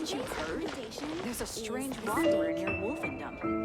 Haven't you heard? There's a strange is wanderer near Wolfendom.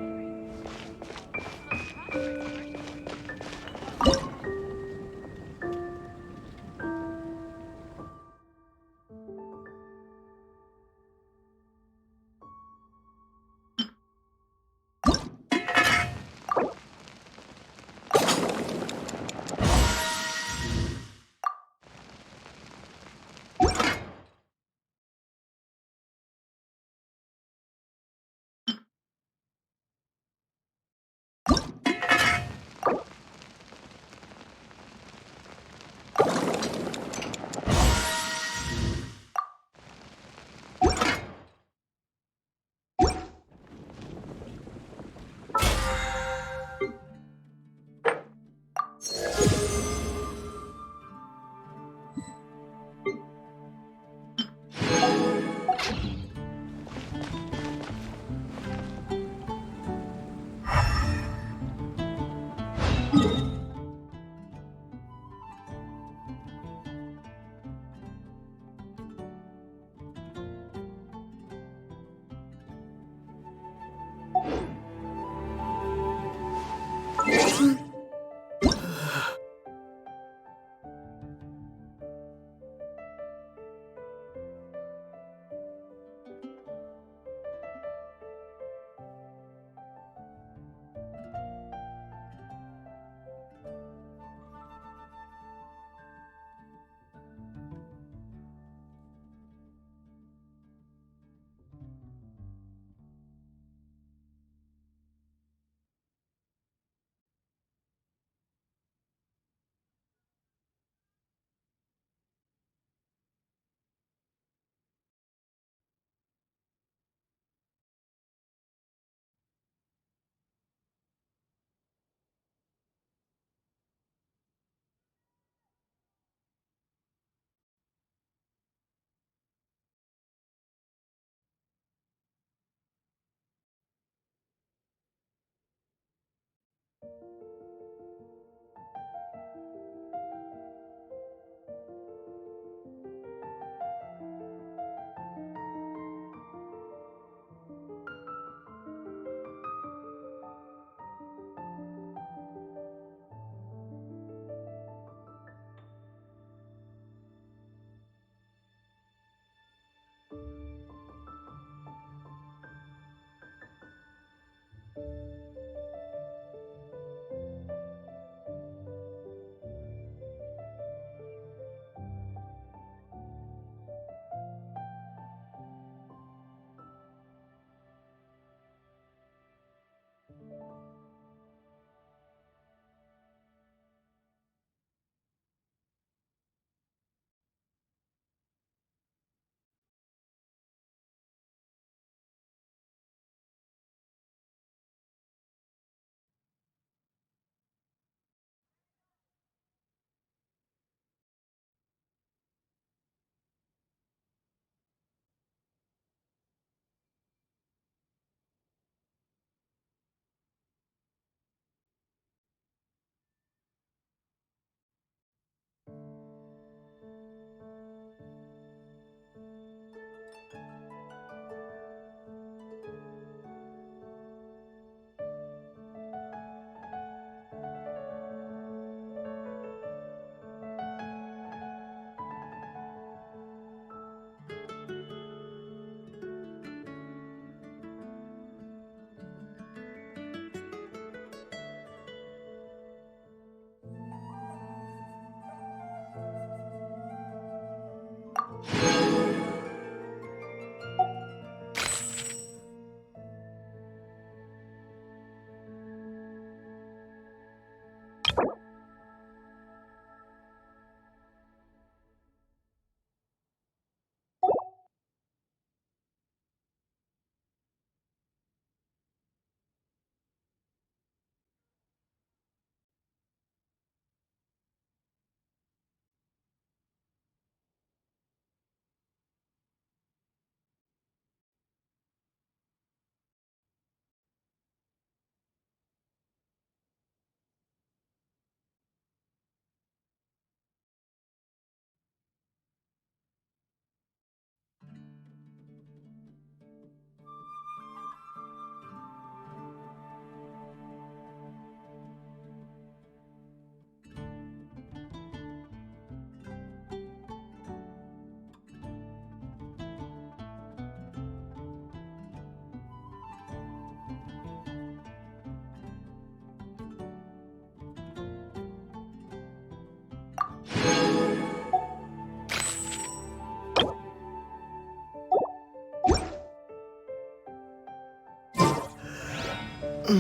It's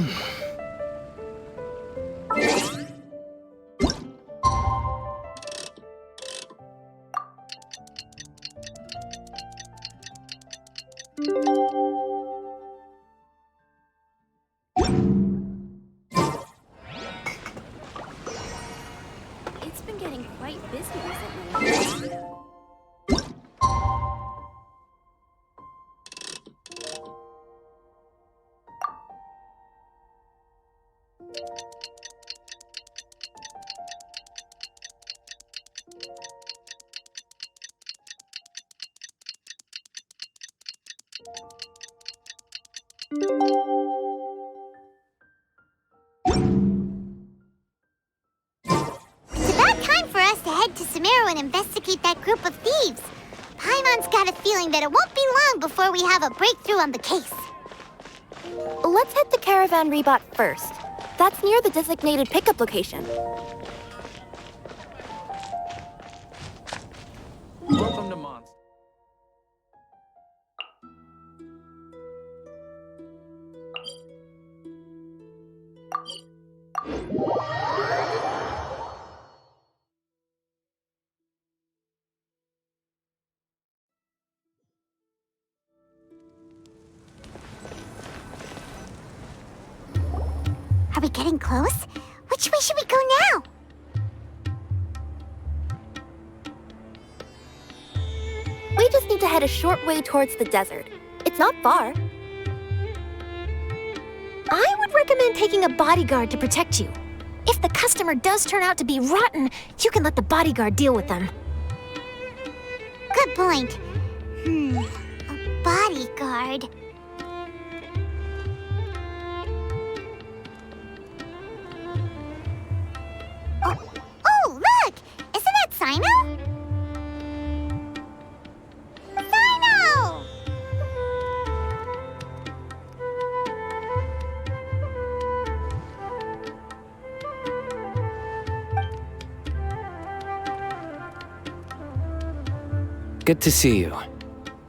been getting quite busy recently. It's about time for us to head to Sumeru and investigate that group of thieves. Paimon's got a feeling that it won't be long before we have a breakthrough on the case. Let's hit the Caravan Rebot first. That's near the designated pickup location. Welcome to Monster. Are we getting close? Which way should we go now? We just need to head a short way towards the desert. It's not far. I would recommend taking a bodyguard to protect you. If the customer does turn out to be rotten, you can let the bodyguard deal with them. Good point. A bodyguard. Oh, look! Isn't that Sino? Sino! Good to see you.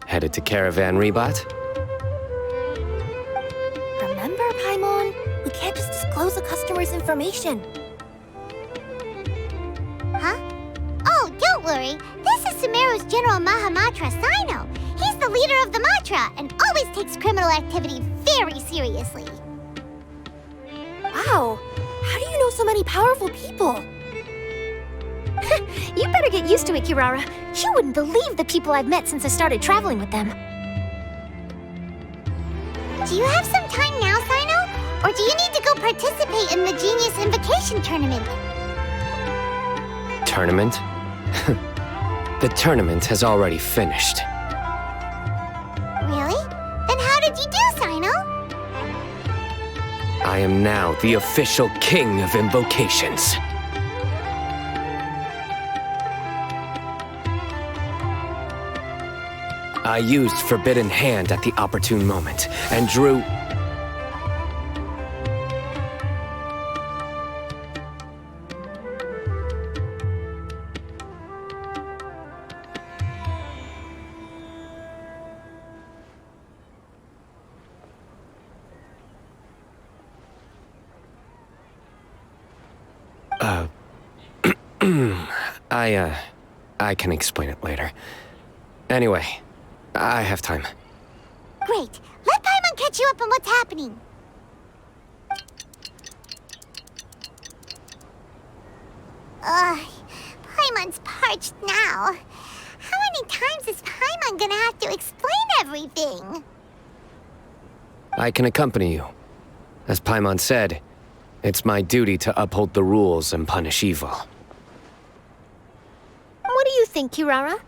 Headed to Caravan Rebot? Remember, Paimon? We can't just disclose a customer's information. Huh? Oh, don't worry. This is Sumeru's General Mahamatra, Sino. He's the leader of the Matra and always takes criminal activity very seriously. Wow! How do you know so many powerful people? You better get used to it, Kirara. You wouldn't believe the people I've met since I started traveling with them. Do you have some time now, Sino? Or do you need to go participate in the Genius Invocation tournament? Tournament? The tournament has already finished. Really? Then how did you do, Sino? I am now the official king of invocations. I used Forbidden Hand at the opportune moment, and drew... I can explain it later. Anyway, I have time. Great. Let Paimon catch you up on what's happening. Paimon's parched now. How many times is Paimon gonna have to explain everything? I can accompany you. As Paimon said, it's my duty to uphold the rules and punish evil. What do you think, Kirara?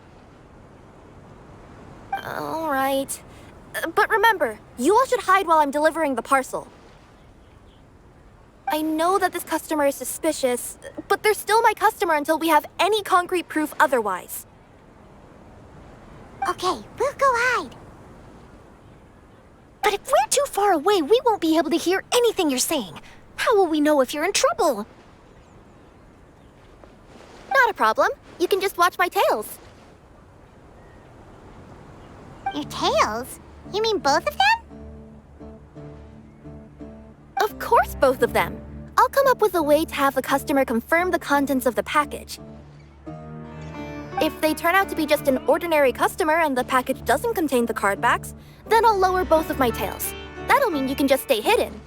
All right. But remember, you all should hide while I'm delivering the parcel. I know that this customer is suspicious, but they're still my customer until we have any concrete proof otherwise. Okay, we'll go hide. But if we're too far away, we won't be able to hear anything you're saying. How will we know if you're in trouble? Not a problem. You can just watch my tails. Your tails? You mean both of them? Of course, both of them. I'll come up with a way to have the customer confirm the contents of the package. If they turn out to be just an ordinary customer and the package doesn't contain the card backs, then I'll lower both of my tails. That'll mean you can just stay hidden.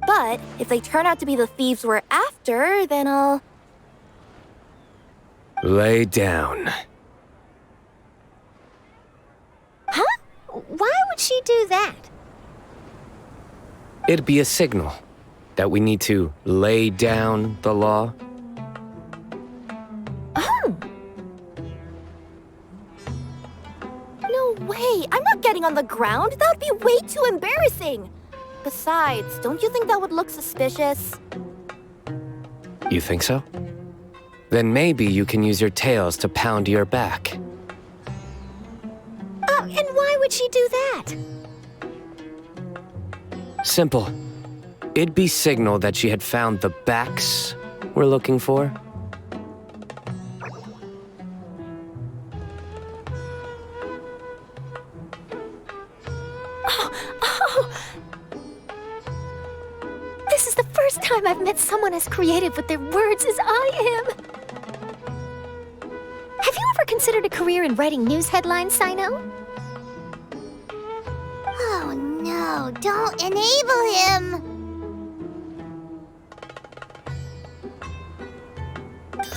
But if they turn out to be the thieves we're after, then I'll... Lay down. Huh? Why would she do that? It'd be a signal that we need to lay down the law. Oh. No way! I'm not getting on the ground! That would be way too embarrassing! Besides, don't you think that would look suspicious? You think so? Then maybe you can use your tails to pound your back. Oh, and why would she do that? Simple. It'd be signal that she had found the backs we're looking for. This is the first time I've met someone as creative with their words as I am. Have you ever considered a career in writing news headlines, Sino? Oh no, don't enable him!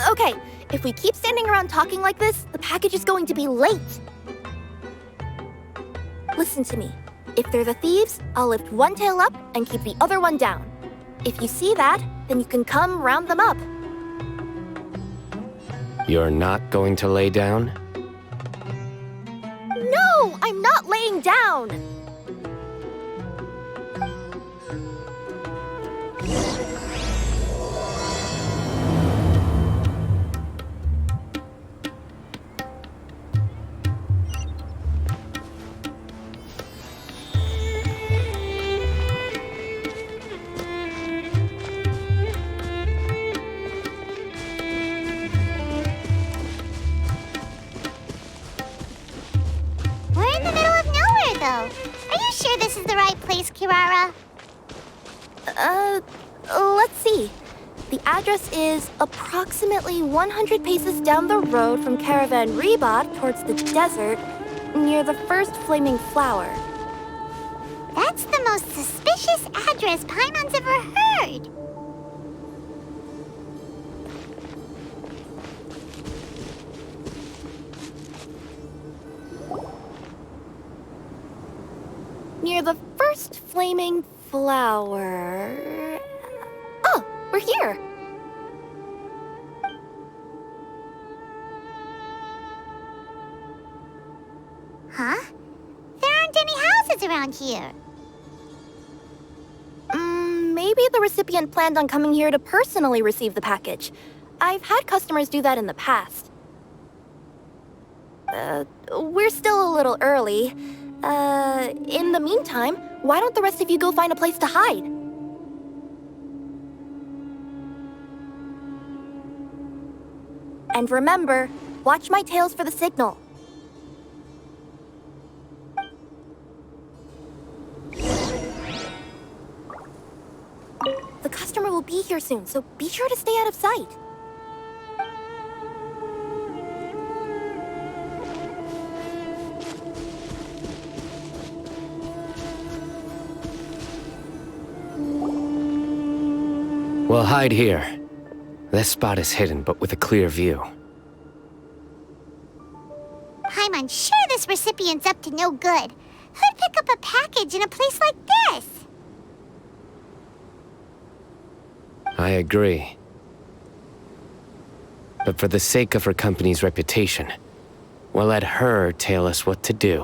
Okay, if we keep standing around talking like this, the package is going to be late. Listen to me. If they're the thieves, I'll lift one tail up and keep the other one down. If you see that, then you can come round them up. You're not going to lay down? No, I'm not laying down! We're in the middle of nowhere, though. Are you sure this is the right place, Kirara? Let's see. The address is approximately 100 paces down the road from Caravan Reebot towards the desert, near the first flaming flower. That's the most suspicious address Paimon's ever heard. Near the first flaming flower... Oh, we're here! Huh? There aren't any houses around here. Maybe the recipient planned on coming here to personally receive the package. I've had customers do that in the past. We're still a little early. In the meantime, why don't the rest of you go find a place to hide? And remember, watch my tails for the signal. The customer will be here soon, so be sure to stay out of sight. We'll hide here. This spot is hidden, but with a clear view. Paimon's sure this recipient's up to no good. Who'd pick up a package in a place like this? I agree. But for the sake of her company's reputation, we'll let her tell us what to do.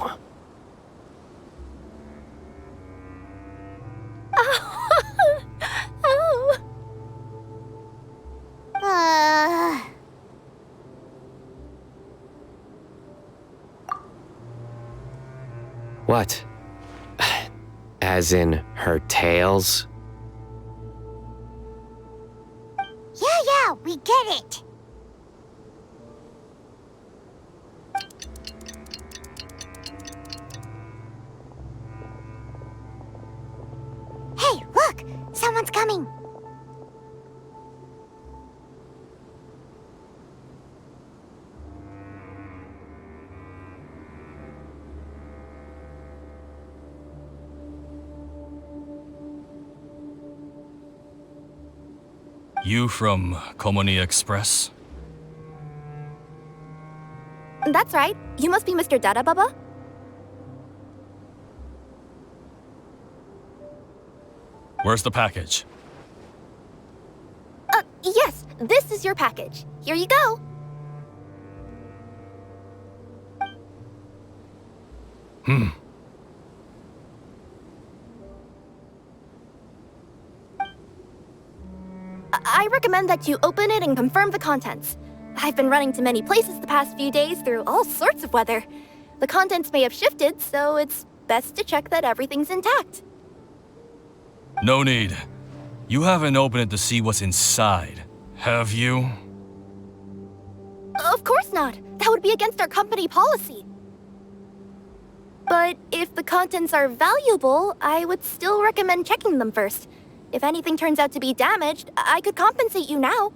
What? As in her tails? Yeah, we get it. someone's coming. You from Komoni Express? That's right. You must be Mr. Dada Baba? Where's the package? Yes, this is your package. Here you go. I recommend that you open it and confirm the contents. I've been running to many places the past few days through all sorts of weather. The contents may have shifted, so it's best to check that everything's intact. No need. You haven't opened it to see what's inside, have you? Of course not. That would be against our company policy. But if the contents are valuable, I would still recommend checking them first. If anything turns out to be damaged, I could compensate you now.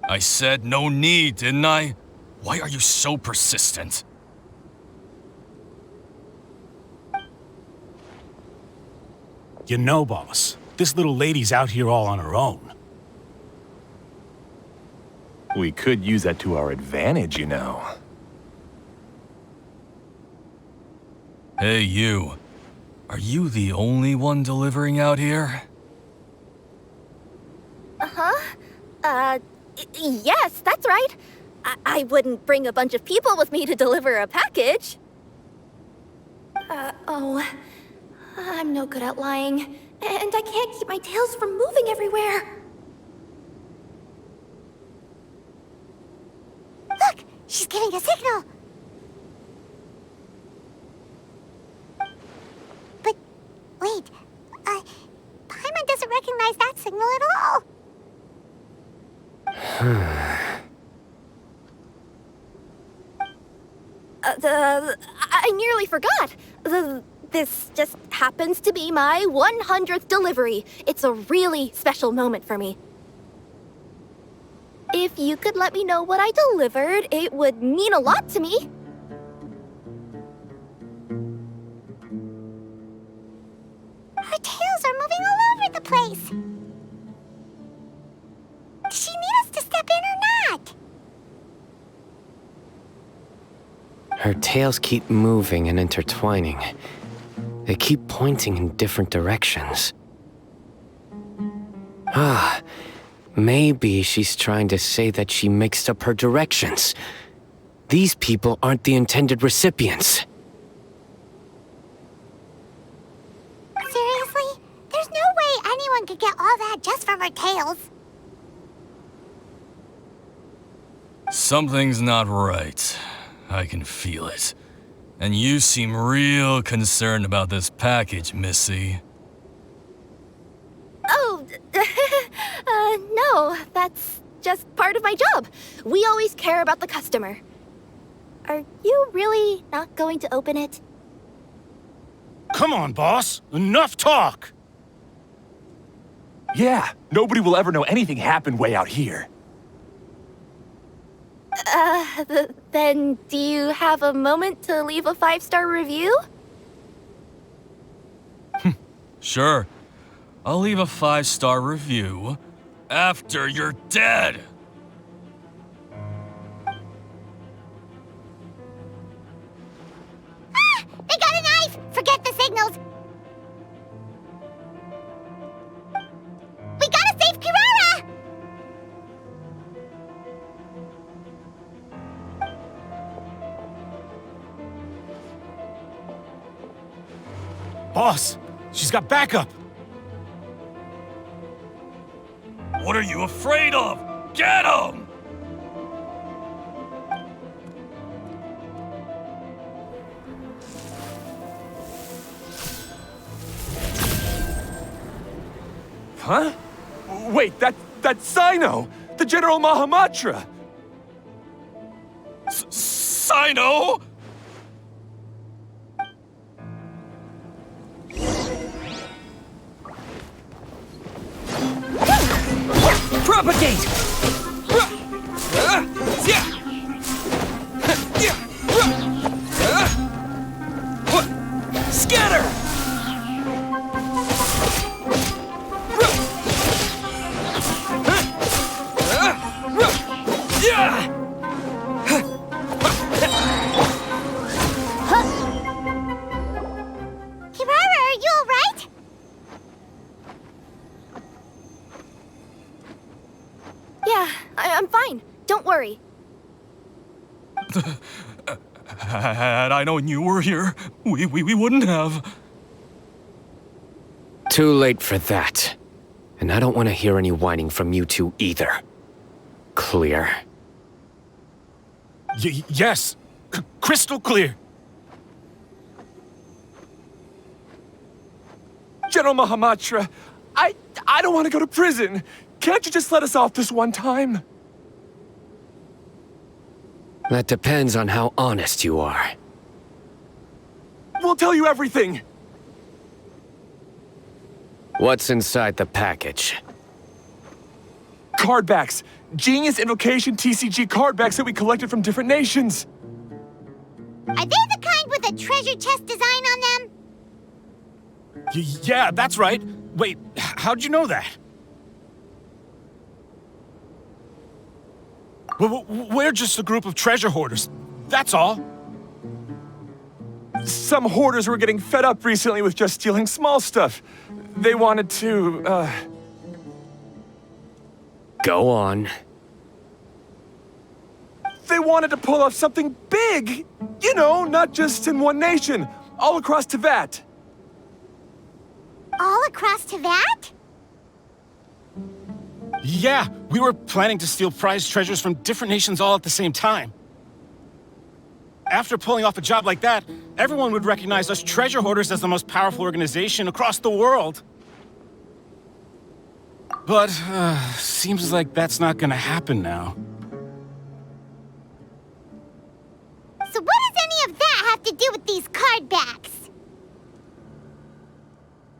I said no need, didn't I? Why are you so persistent? You know, boss, this little lady's out here all on her own. We could use that to our advantage, you know. Hey, you. Are you the only one delivering out here? Yes, that's right. I wouldn't bring a bunch of people with me to deliver a package. I'm no good at lying, and I can't keep my tails from moving everywhere. Look, she's giving a signal. But wait, Paimon doesn't recognize that signal at all. I nearly forgot. This just happens to be my 100th delivery. It's a really special moment for me. If you could let me know what I delivered, it would mean a lot to me. Her tails are moving all over the place. Does she need us to step in or not? Her tails keep moving and intertwining. They keep pointing in different directions. Maybe she's trying to say that she mixed up her directions. These people aren't the intended recipients. Seriously? There's no way anyone could get all that just from her tails. Something's not right. I can feel it. And you seem real concerned about this package, Missy. Oh, no, that's just part of my job. We always care about the customer. Are you really not going to open it? Come on, boss. Enough talk. Yeah, nobody will ever know anything happened way out here. Then do you have a moment to leave a 5-star review? Sure. I'll leave a 5-star review after you're dead. They got a knife! Forget the signals! We gotta save Kirara! Boss, she's got backup. What are you afraid of? Get him! Huh? Wait, that's Sino! The General Mahamatra! Sino? Had I known you were here, we wouldn't have. Too late for that. And I don't want to hear any whining from you two either. Clear? Yes. Crystal clear. General Mahamatra, I don't want to go to prison. Can't you just let us off this one time? That depends on how honest you are. We'll tell you everything. What's inside the package? Card backs. Genius Invocation TCG card backs that we collected from different nations. Are they the kind with a treasure chest design on them? Yeah, that's right. Wait, how'd you know that? We're just a group of treasure hoarders. That's all. Some hoarders were getting fed up recently with just stealing small stuff. They wanted to, Go on. They wanted to pull off something big! You know, not just in one nation, all across Tibet. All across Tibet? Yeah, we were planning to steal prized treasures from different nations all at the same time. After pulling off a job like that, everyone would recognize us treasure hoarders as the most powerful organization across the world. But, seems like that's not gonna happen now. So what does any of that have to do with these card backs?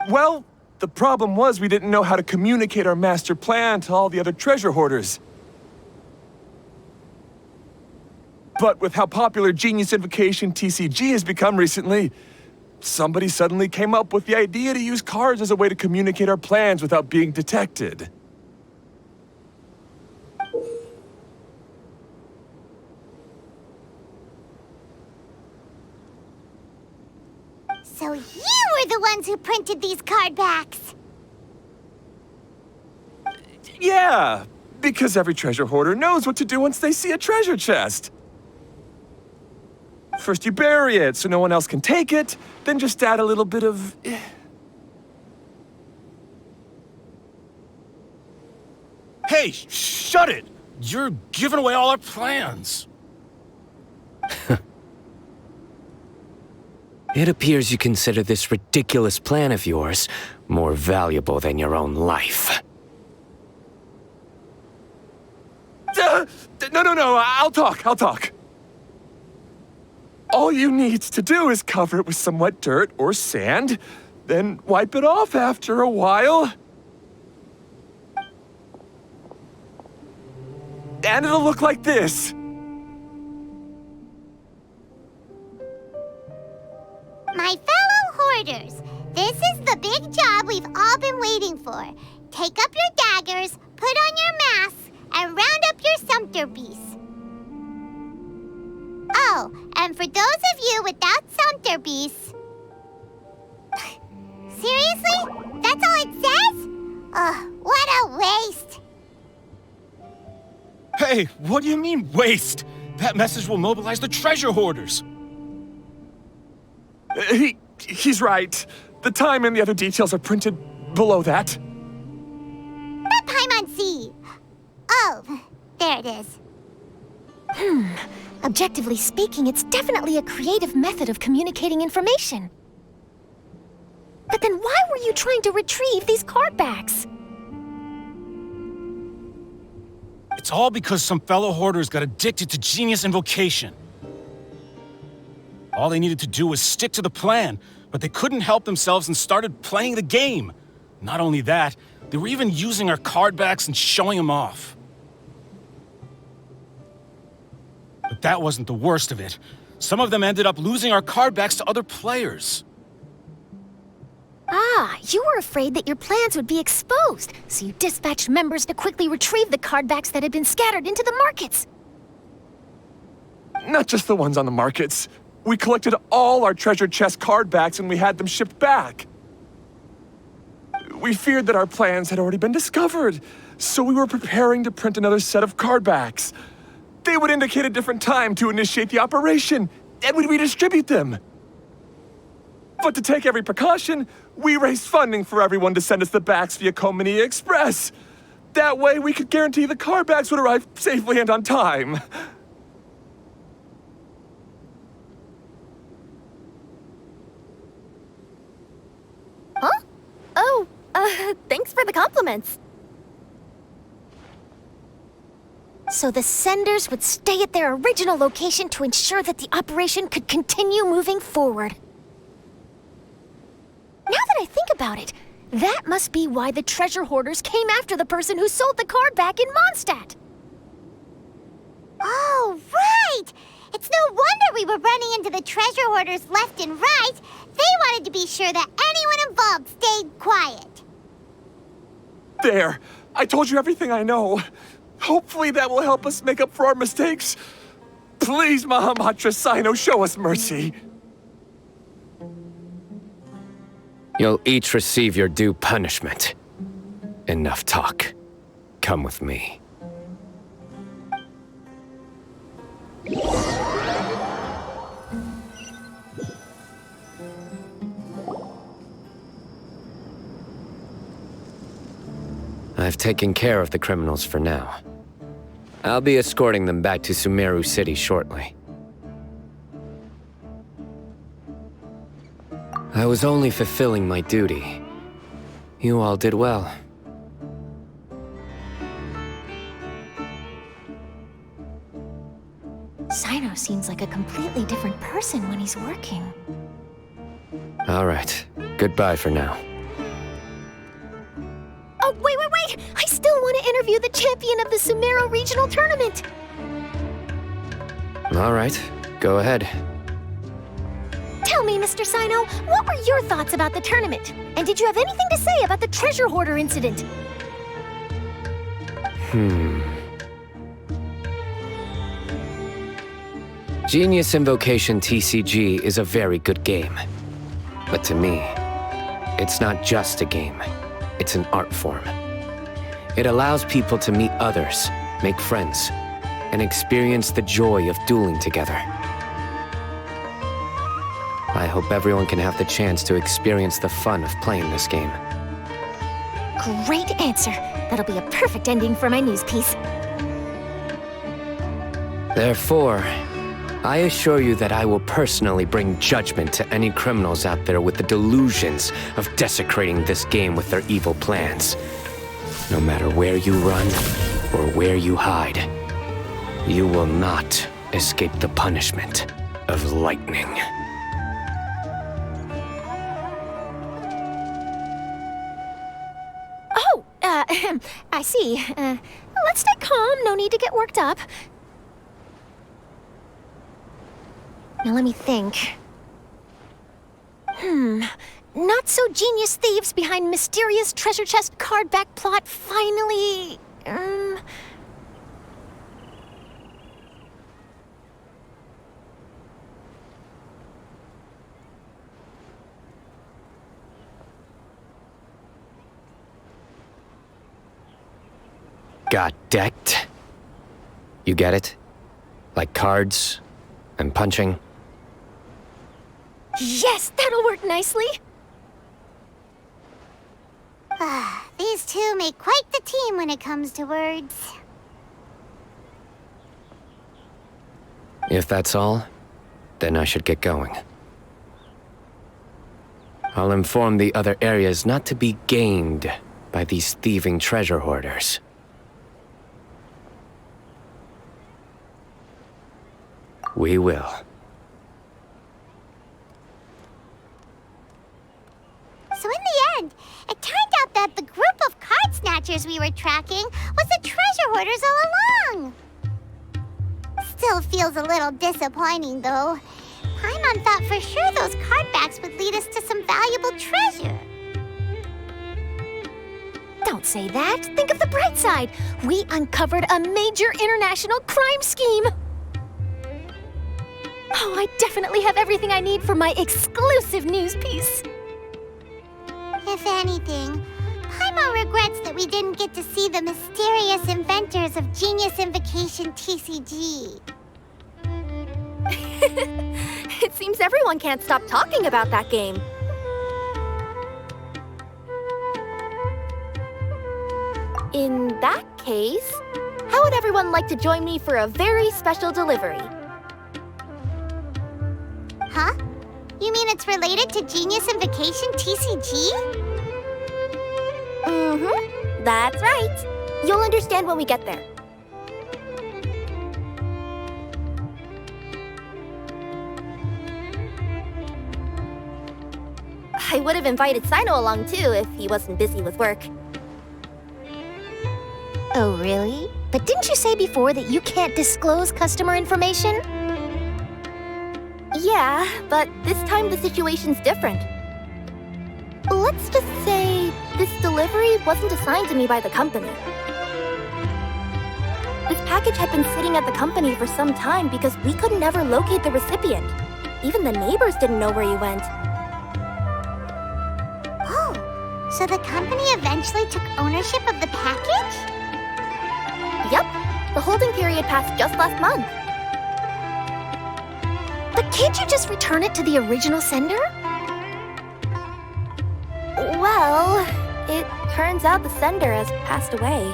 Well, the problem was we didn't know how to communicate our master plan to all the other treasure hoarders. But with how popular Genius Invocation TCG has become recently, somebody suddenly came up with the idea to use cards as a way to communicate our plans without being detected. So you were the ones who printed these card backs. Yeah, because every treasure hoarder knows what to do once they see a treasure chest. First you bury it so no one else can take it, then just add a little bit of... Hey, shut it! You're giving away all our plans. It appears you consider this ridiculous plan of yours more valuable than your own life. No, I'll talk. All you need to do is cover it with some wet dirt or sand, then wipe it off after a while. And it'll look like this. My fellow hoarders, this is the big job we've all been waiting for. Take up your daggers, put on your masks, and round up your sumpter beasts. Oh, and for those of you without sumpter beasts... Seriously? That's all it says? Ugh, what a waste. Hey, what do you mean, waste? That message will mobilize the treasure hoarders. He's right. The time and the other details are printed below that. Let Paimon see. Oh, there it is. Objectively speaking, it's definitely a creative method of communicating information. But then why were you trying to retrieve these card backs? It's all because some fellow hoarders got addicted to Genius Invocation. All they needed to do was stick to the plan, but they couldn't help themselves and started playing the game. Not only that, they were even using our card backs and showing them off. But that wasn't the worst of it. Some of them ended up losing our card backs to other players. Ah, you were afraid that your plans would be exposed, so you dispatched members to quickly retrieve the card backs that had been scattered into the markets. Not just the ones on the markets. We collected all our treasure chest card backs and we had them shipped back. We feared that our plans had already been discovered, so we were preparing to print another set of card backs. They would indicate a different time to initiate the operation, and we'd redistribute them. But to take every precaution, we raised funding for everyone to send us the backs via Komini Express. That way, we could guarantee the card backs would arrive safely and on time. Huh? Oh, thanks for the compliments. So the senders would stay at their original location to ensure that the operation could continue moving forward. Now that I think about it, that must be why the treasure hoarders came after the person who sold the card back in Mondstadt. Oh, right! It's no wonder we were running into the treasure hoarders left and right. They wanted to be sure that anyone involved stayed quiet. There, I told you everything I know. Hopefully that will help us make up for our mistakes. Please, Mahamatra Sino, show us mercy. You'll each receive your due punishment. Enough talk. Come with me. I've taken care of the criminals for now. I'll be escorting them back to Sumeru City shortly. I was only fulfilling my duty. You all did well. Sino seems like a completely different person when he's working. All right. Goodbye for now. Oh, wait! I still want to interview the champion of the Sumeru Regional Tournament! All right. Go ahead. Tell me, Mr. Sino, what were your thoughts about the tournament? And did you have anything to say about the treasure hoarder incident? Genius Invocation TCG is a very good game. But to me, it's not just a game. It's an art form. It allows people to meet others, make friends, and experience the joy of dueling together. I hope everyone can have the chance to experience the fun of playing this game. Great answer. That'll be a perfect ending for my news piece. Therefore, I assure you that I will personally bring judgment to any criminals out there with the delusions of desecrating this game with their evil plans. No matter where you run or where you hide, you will not escape the punishment of lightning. Oh, I see. Let's stay calm. No need to get worked up. Now let me think. Not so genius thieves behind mysterious treasure chest card back plot finally... Got decked? You get it? Like cards and punching? Yes, that'll work nicely. These two make quite the team when it comes to words. If that's all, then I should get going. I'll inform the other areas not to be gamed by these thieving treasure hoarders. We will. So in the end, it turned out that the group of card snatchers we were tracking was the treasure hoarders all along. Still feels a little disappointing, though. Paimon thought for sure those card backs would lead us to some valuable treasure. Don't say that. Think of the bright side. We uncovered a major international crime scheme. Oh, I definitely have everything I need for my exclusive news piece. If anything, Paimon regrets that we didn't get to see the mysterious inventors of Genius Invocation TCG. It seems everyone can't stop talking about that game. In that case, how would everyone like to join me for a very special delivery? Huh? You mean it's related to Genius Invocation TCG? Mm-hmm. That's right. You'll understand when we get there. I would have invited Sino along too if he wasn't busy with work. Oh, really? But didn't you say before that you can't disclose customer information? Yeah, but this time the situation's different. Let's just say this delivery wasn't assigned to me by the company. This package had been sitting at the company for some time because we could never locate the recipient. Even the neighbors didn't know where he went. Oh, so the company eventually took ownership of the package? Yep, the holding period passed just last month. But can't you just return it to the original sender? Well, it turns out the sender has passed away.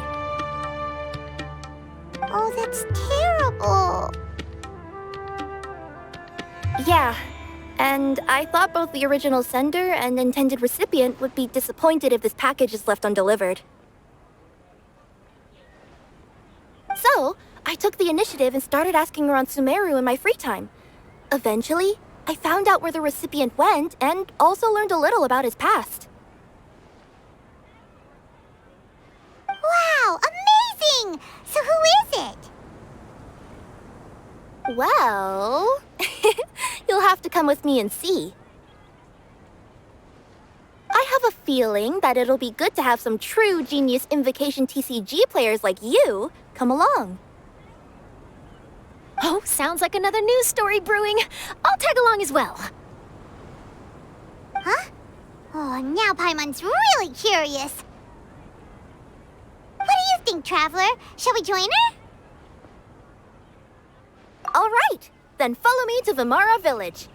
Oh, that's terrible. Yeah, and I thought both the original sender and intended recipient would be disappointed if this package is left undelivered. So, I took the initiative and started asking around Sumeru in my free time. Eventually, I found out where the recipient went and also learned a little about his past. Wow, amazing! So who is it? Well, you'll have to come with me and see. I have a feeling that it'll be good to have some true Genius Invocation TCG players like you come along. Oh, sounds like another news story brewing. I'll tag along as well. Huh? Oh, now Paimon's really curious. What do you think, Traveler? Shall we join her? All right, then follow me to Vimara Village.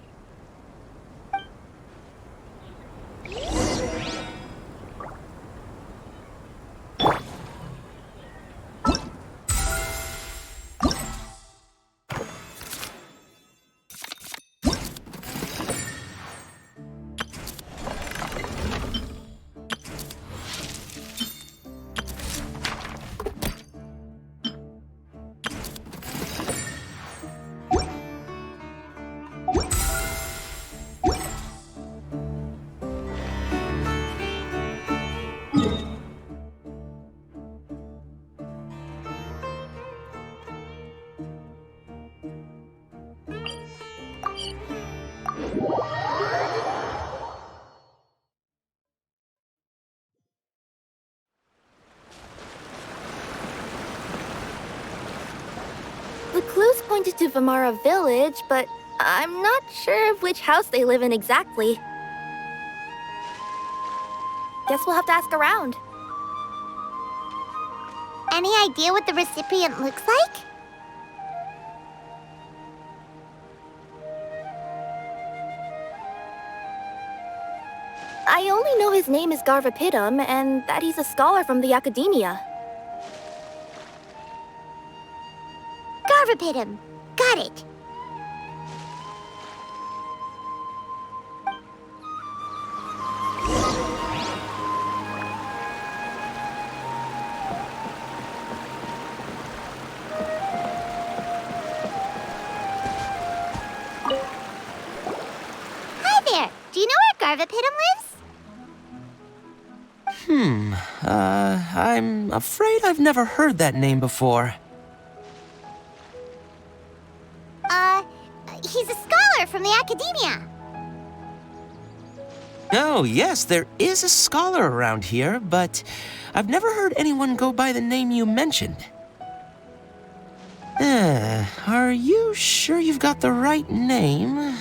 The clues pointed to Vimara Village, but I'm not sure of which house they live in exactly. Guess we'll have to ask around. Any idea what the recipient looks like? I only know his name is Garvapidum and that he's a scholar from the Academia. Garvapidum. Got it. Hi there. Do you know where Garvapidum lives? I'm afraid I've never heard that name before. He's a scholar from the Academia. Oh, yes, there is a scholar around here, but I've never heard anyone go by the name you mentioned. Are you sure you've got the right name?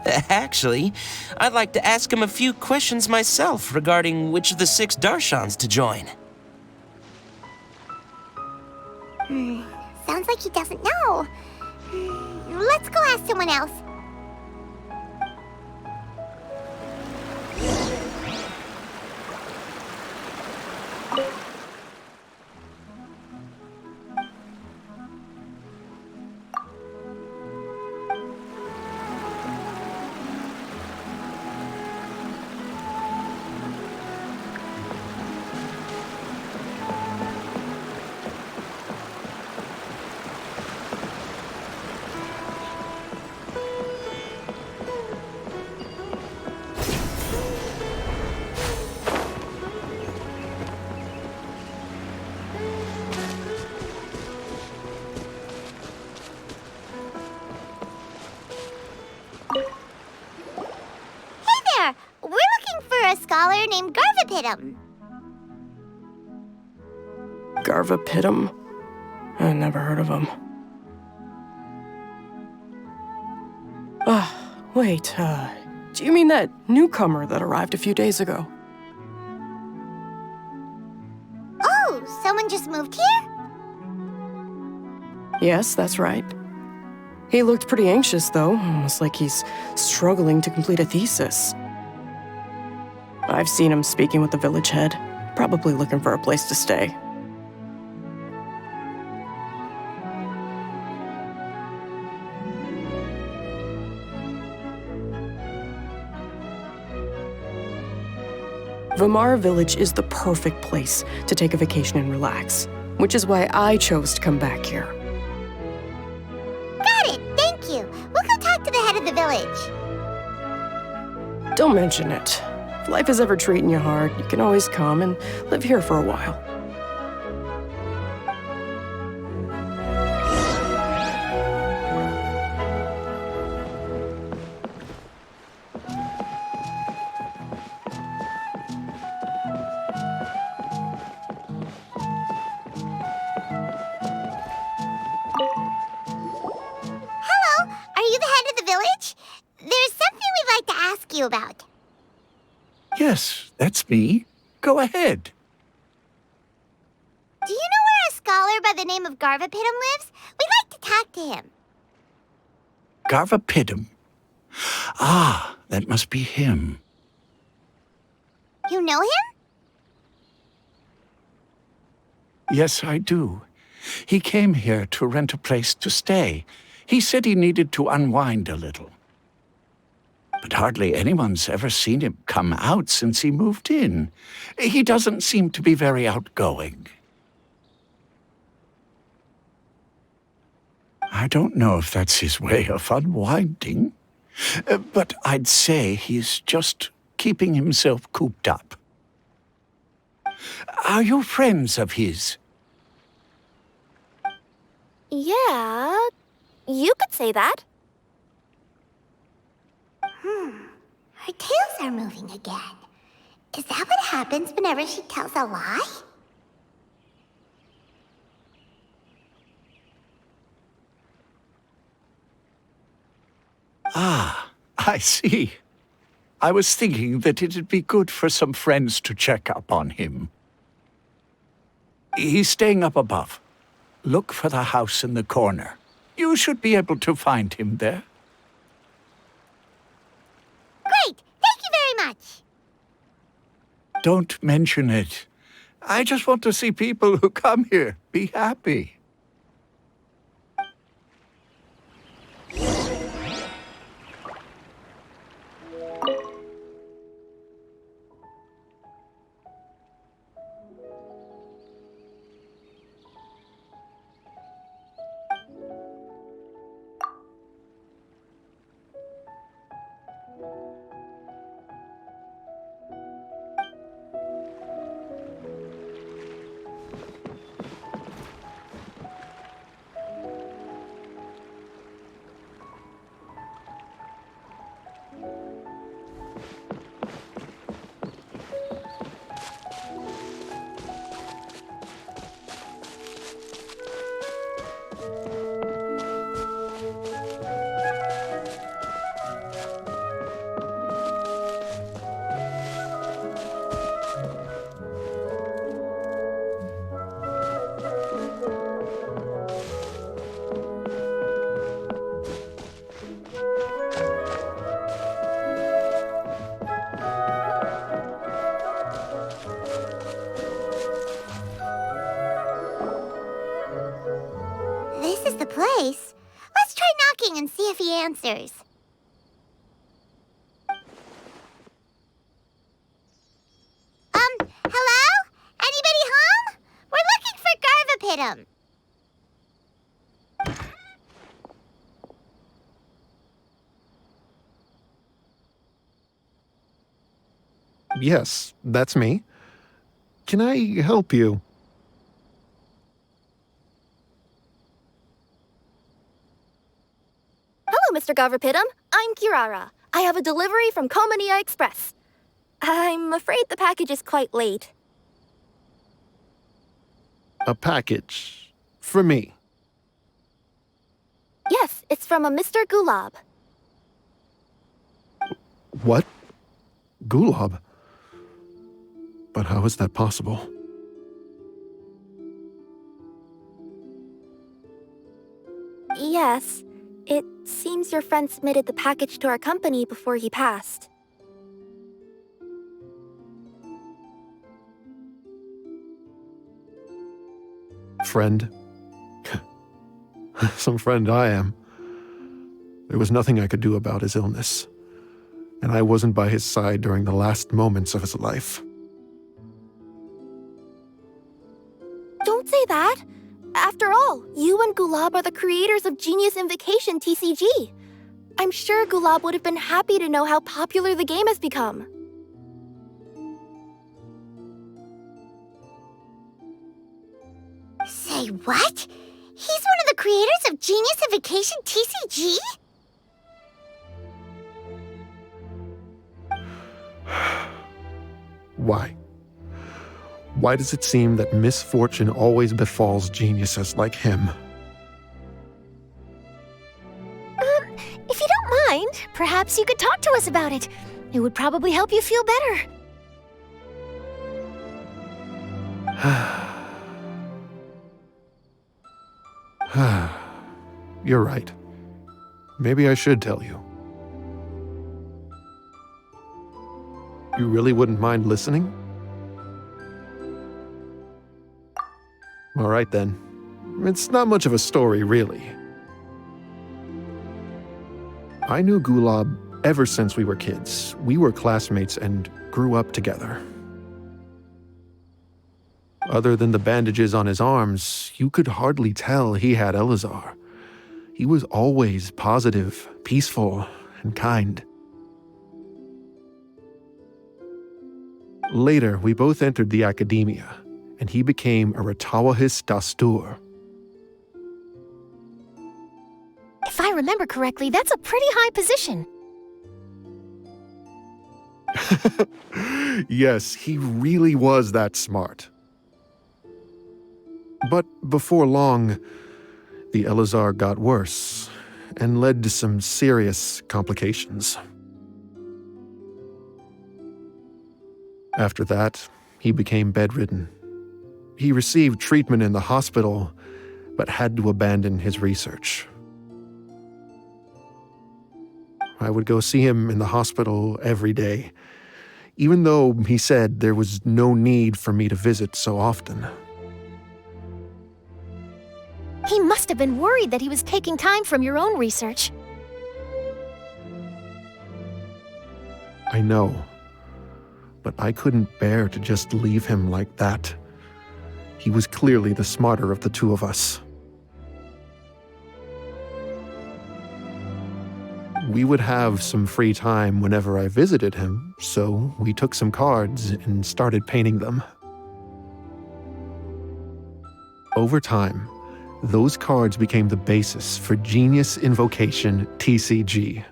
Actually, I'd like to ask him a few questions myself regarding which of the 6 Darshans to join. Sounds like he doesn't know. Let's go ask someone else. We're looking for a scholar named Garvapitum. Garvapitum? I never heard of him. Wait, do you mean that newcomer that arrived a few days ago? Oh, someone just moved here? Yes, that's right. He looked pretty anxious, though, almost like he's struggling to complete a thesis. I've seen him speaking with the village head, probably looking for a place to stay. Vamara Village is the perfect place to take a vacation and relax, which is why I chose to come back here. Got it, thank you. We'll go talk to the head of the village. Don't mention it. If life is ever treating you hard, you can always come and live here for a while. Hello, are you the head of the village? There's something we'd like to ask you about. Yes, that's me. Go ahead. Do you know where a scholar by the name of Garvapitum lives? We'd like to talk to him. Garvapitum. Ah, that must be him. You know him? Yes, I do. He came here to rent a place to stay. He said he needed to unwind a little. But hardly anyone's ever seen him come out since he moved in. He doesn't seem to be very outgoing. I don't know if that's his way of unwinding, but I'd say he's just keeping himself cooped up. Are you friends of his? Yeah, you could say that. Her tails are moving again. Is that what happens whenever she tells a lie? Ah, I see. I was thinking that it'd be good for some friends to check up on him. He's staying up above. Look for the house in the corner. You should be able to find him there. Great! Thank you very much! Don't mention it. I just want to see people who come here be happy. try knocking and see if he answers. Hello? Anybody home? We're looking for Garvapitum. Yes, that's me. Can I help you? Hello, Mr. Garvapitum. I'm Kirara. I have a delivery from Komania Express. I'm afraid the package is quite late. A package. For me. Yes, it's from a Mr. Gulab. What? Gulab? But how is that possible? Yes, it seems your friend submitted the package to our company before he passed. Friend? Some friend I am. There was nothing I could do about his illness, and I wasn't by his side during the last moments of his life. Don't say that! After all, you and Gulab are the creators of Genius Invocation TCG. I'm sure Gulab would have been happy to know how popular the game has become. Say what? He's one of the creators of Genius Invocation TCG? Why? Why does it seem that misfortune always befalls geniuses like him? If you don't mind, perhaps you could talk to us about it. It would probably help you feel better. You're right. Maybe I should tell you. You really wouldn't mind listening? All right then. It's not much of a story, really. I knew Gulab ever since we were kids. We were classmates and grew up together. Other than the bandages on his arms, you could hardly tell he had Elazar. He was always positive, peaceful, and kind. Later, we both entered the academia, and he became a Ratawahis Dastur. If I remember correctly, that's a pretty high position. Yes, he really was that smart. But before long, the Elazar got worse and led to some serious complications. After that, he became bedridden. He received treatment in the hospital, but had to abandon his research. I would go see him in the hospital every day, even though he said there was no need for me to visit so often. He must have been worried that he was taking time from your own research. I know, but I couldn't bear to just leave him like that. He was clearly the smarter of the two of us. We would have some free time whenever I visited him, so we took some cards and started painting them. Over time, those cards became the basis for Genius Invocation TCG.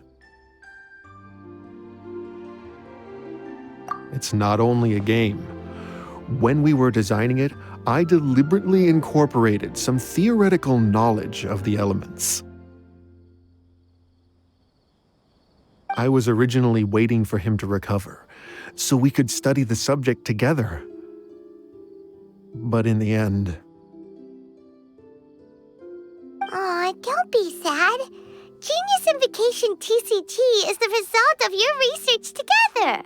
It's not only a game. When we were designing it, I deliberately incorporated some theoretical knowledge of the elements. I was originally waiting for him to recover, so we could study the subject together. But in the end... Aw, don't be sad. Genius Invocation TCG is the result of your research together.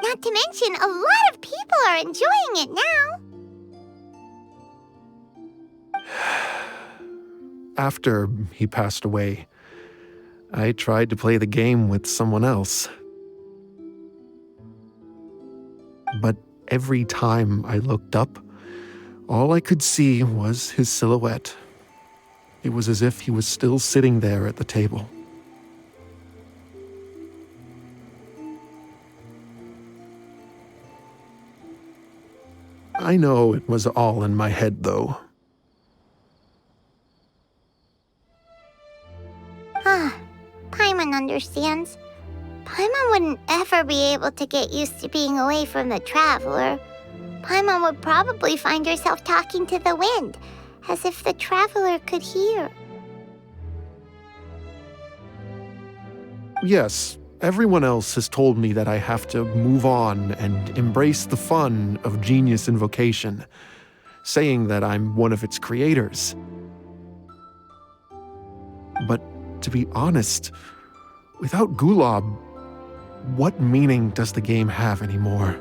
Not to mention, a lot of people are enjoying it now. after he passed away, I tried to play the game with someone else. But every time I looked up, all I could see was his silhouette. It was as if he was still sitting there at the table. I know it was all in my head, though. Paimon understands. Paimon wouldn't ever be able to get used to being away from the Traveler. Paimon would probably find herself talking to the wind, as if the Traveler could hear. Yes, everyone else has told me that I have to move on and embrace the fun of Genius Invocation, saying that I'm one of its creators. But to be honest, without Gulab, what meaning does the game have anymore?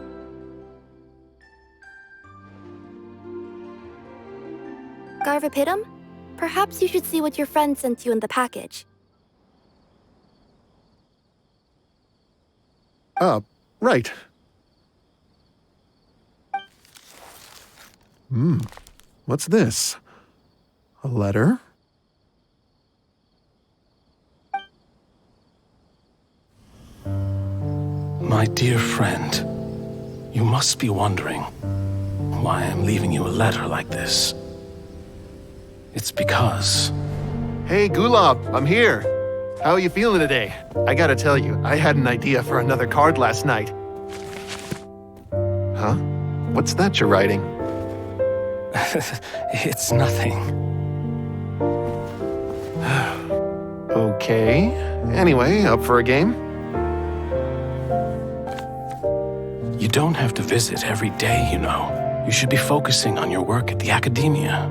Garvapidum, perhaps you should see what your friend sent you in the package. Right. What's this? A letter? My dear friend, you must be wondering why I'm leaving you a letter like this. It's because... Hey, Gulab, I'm here. How are you feeling today? I gotta tell you, I had an idea for another card last night. Huh? What's that you're writing? It's nothing. Okay. Anyway, up for a game? You don't have to visit every day, you know. You should be focusing on your work at the academia.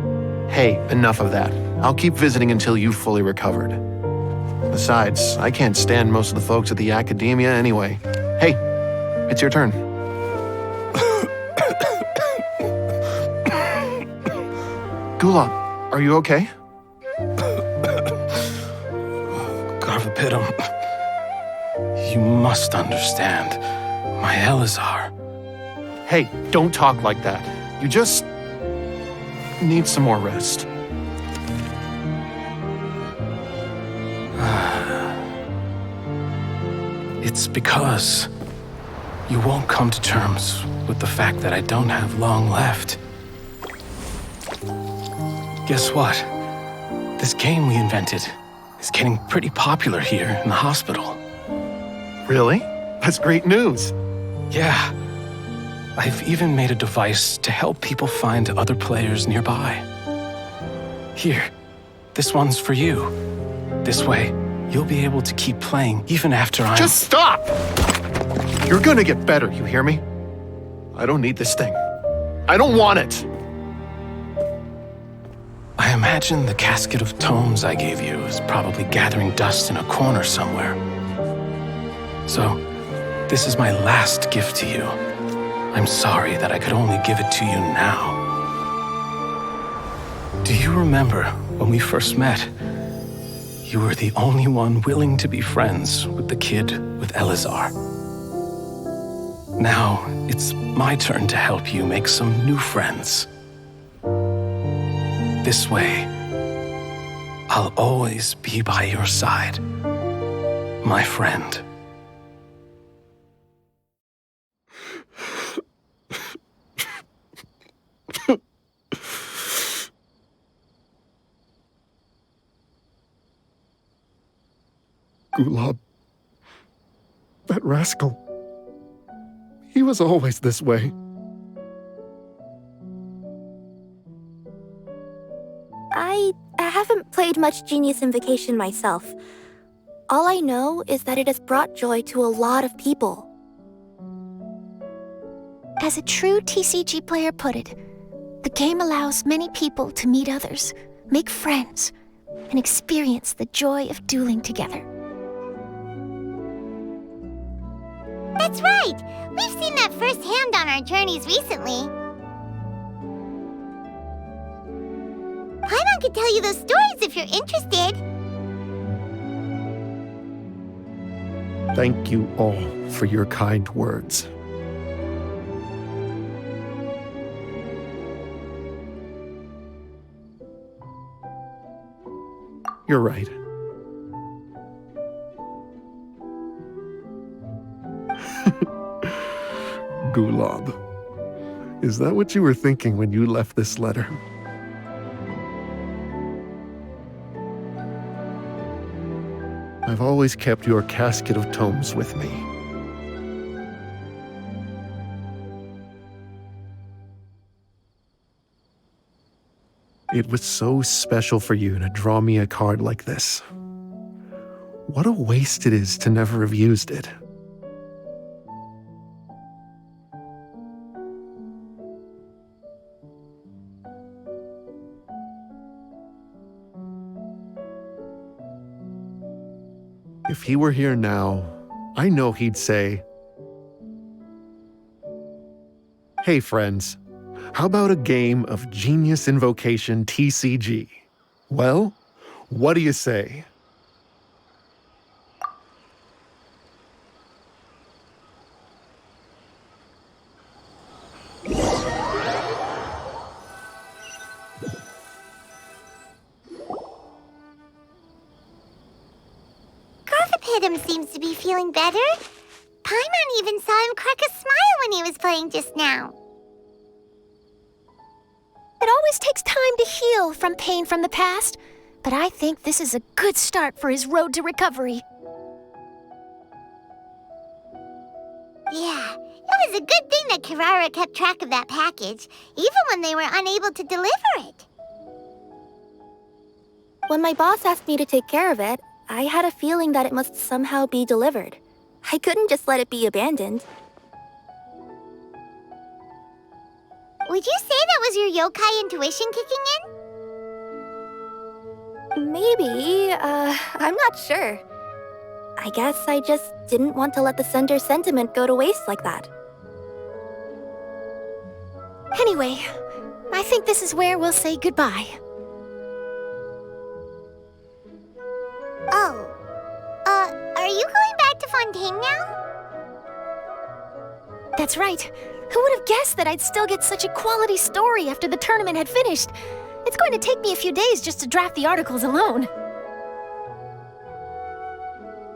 Hey, enough of that. I'll keep visiting until you've fully recovered. Besides, I can't stand most of the folks at the academia anyway. Hey, it's your turn. Gulab, are you okay? Garvapidum, you must understand. My Elazar. Hey, don't talk like that. You just need some more rest. It's because you won't come to terms with the fact that I don't have long left. Guess what? This game we invented is getting pretty popular here in the hospital. Really? That's great news. Yeah. I've even made a device to help people find other players nearby. Here, this one's for you. This way, you'll be able to keep playing even after I'm... Just stop! You're gonna get better, you hear me? I don't need this thing. I don't want it! I imagine the casket of tomes I gave you is probably gathering dust in a corner somewhere. So, this is my last gift to you. I'm sorry that I could only give it to you now. Do you remember when we first met? You were the only one willing to be friends with the kid with Elazar. Now, it's my turn to help you make some new friends. This way, I'll always be by your side, my friend. Gulab. That rascal. He was always this way. I haven't played much Genius Invocation myself. All I know is that it has brought joy to a lot of people. As a true TCG player put it, the game allows many people to meet others, make friends, and experience the joy of dueling together. That's right! We've seen that firsthand on our journeys recently. Paimon could could tell you those stories if you're interested. Thank you all for your kind words. You're right. Gulab. Is that what you were thinking when you left this letter? I've always kept your casket of tomes with me. It was so special for you to draw me a card like this. What a waste it is to never have used it. If he were here now, I know he'd say, "Hey friends, how about a game of Genius Invocation TCG? Well, what do you say?" Garthopidum seems to be feeling better. Paimon even saw him crack a smile when he was playing just now. It always takes time to heal from pain from the past, but I think this is a good start for his road to recovery. Yeah, it was a good thing that Kirara kept track of that package, even when they were unable to deliver it. When my boss asked me to take care of it, I had a feeling that it must somehow be delivered. I couldn't just let it be abandoned. Would you say that was your yokai intuition kicking in? Maybe, I'm not sure. I guess I just didn't want to let the sender's sentiment go to waste like that. Anyway, I think this is where we'll say goodbye. Oh. Are you going back to Fontaine now? That's right. Who would have guessed that I'd still get such a quality story after the tournament had finished? It's going to take me a few days just to draft the articles alone.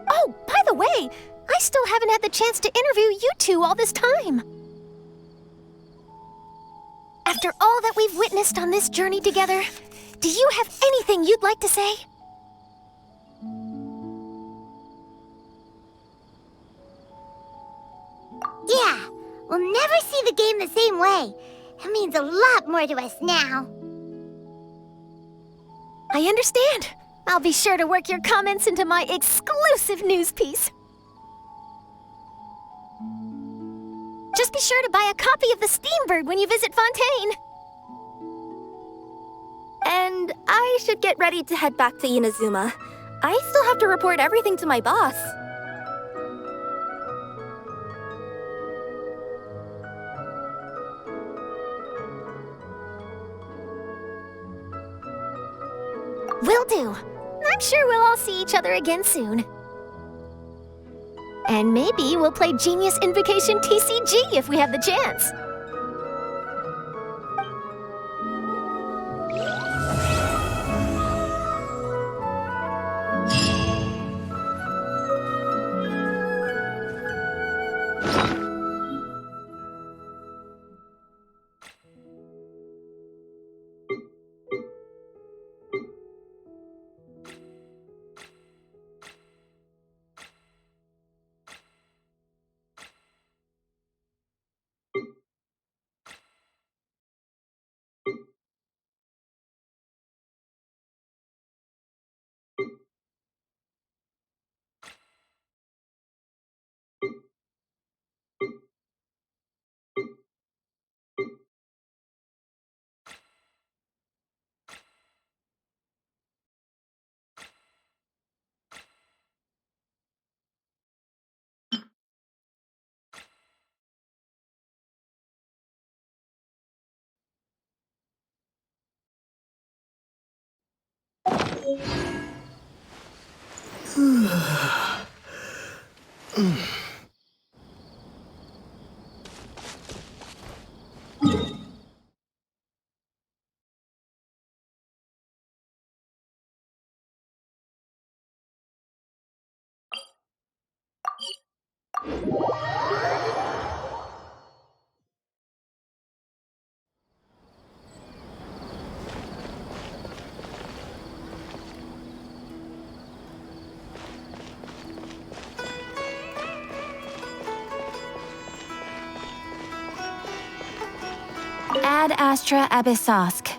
Oh, by the way, I still haven't had the chance to interview you two all this time. After all that we've witnessed on this journey together, do you have anything you'd like to say? Yeah, we'll never see the game the same way. It means a lot more to us now. I understand. I'll be sure to work your comments into my exclusive news piece. Just be sure to buy a copy of the Steambird when you visit Fontaine. And I should get ready to head back to Inazuma. I still have to report everything to my boss. Will do. I'm sure we'll all see each other again soon. And maybe we'll play Genius Invocation TCG if we have the chance. Ad Astra Abyssosk.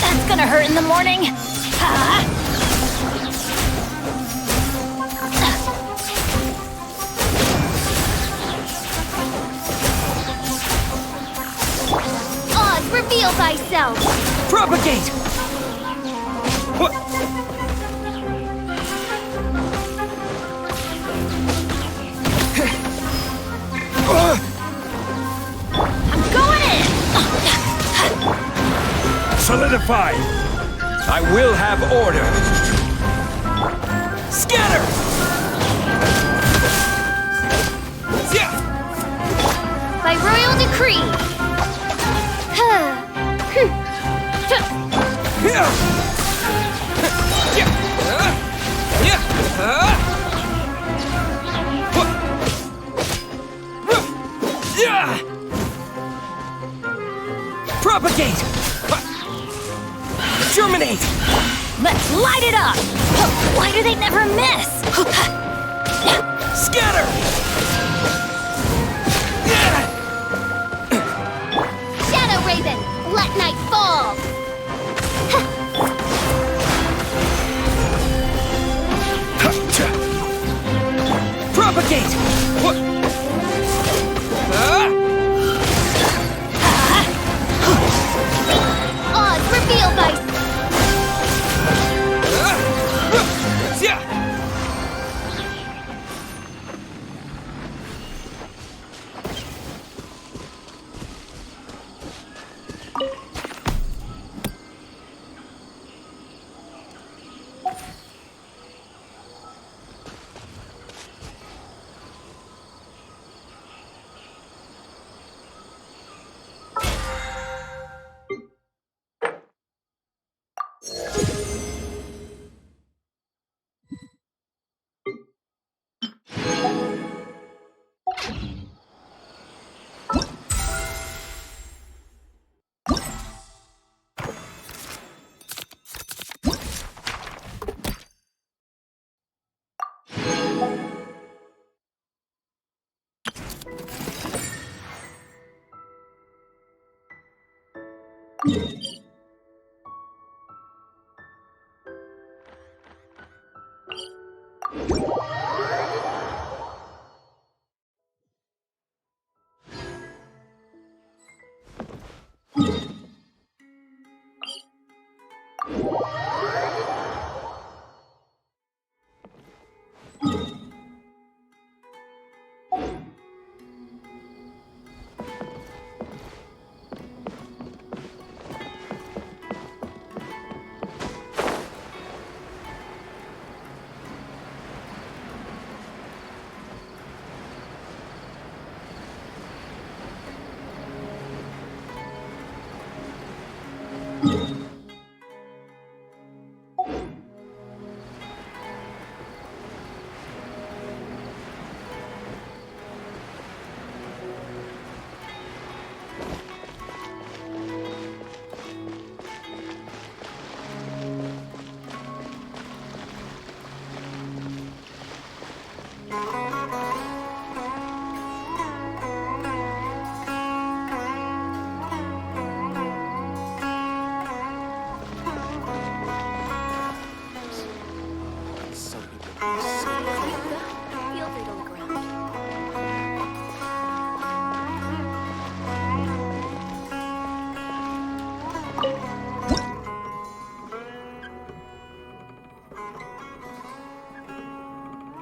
That's gonna hurt in the morning. Oz, reveal thyself! Propagate! What? I'm going in! Solidify! I will have order! Scatter! By royal decree! Propagate! Germinate! Let's light it up! Why do they never miss? Scatter! Shadow Raven, let night fall! Propagate! Oz, reveal thyself!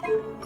Welcome.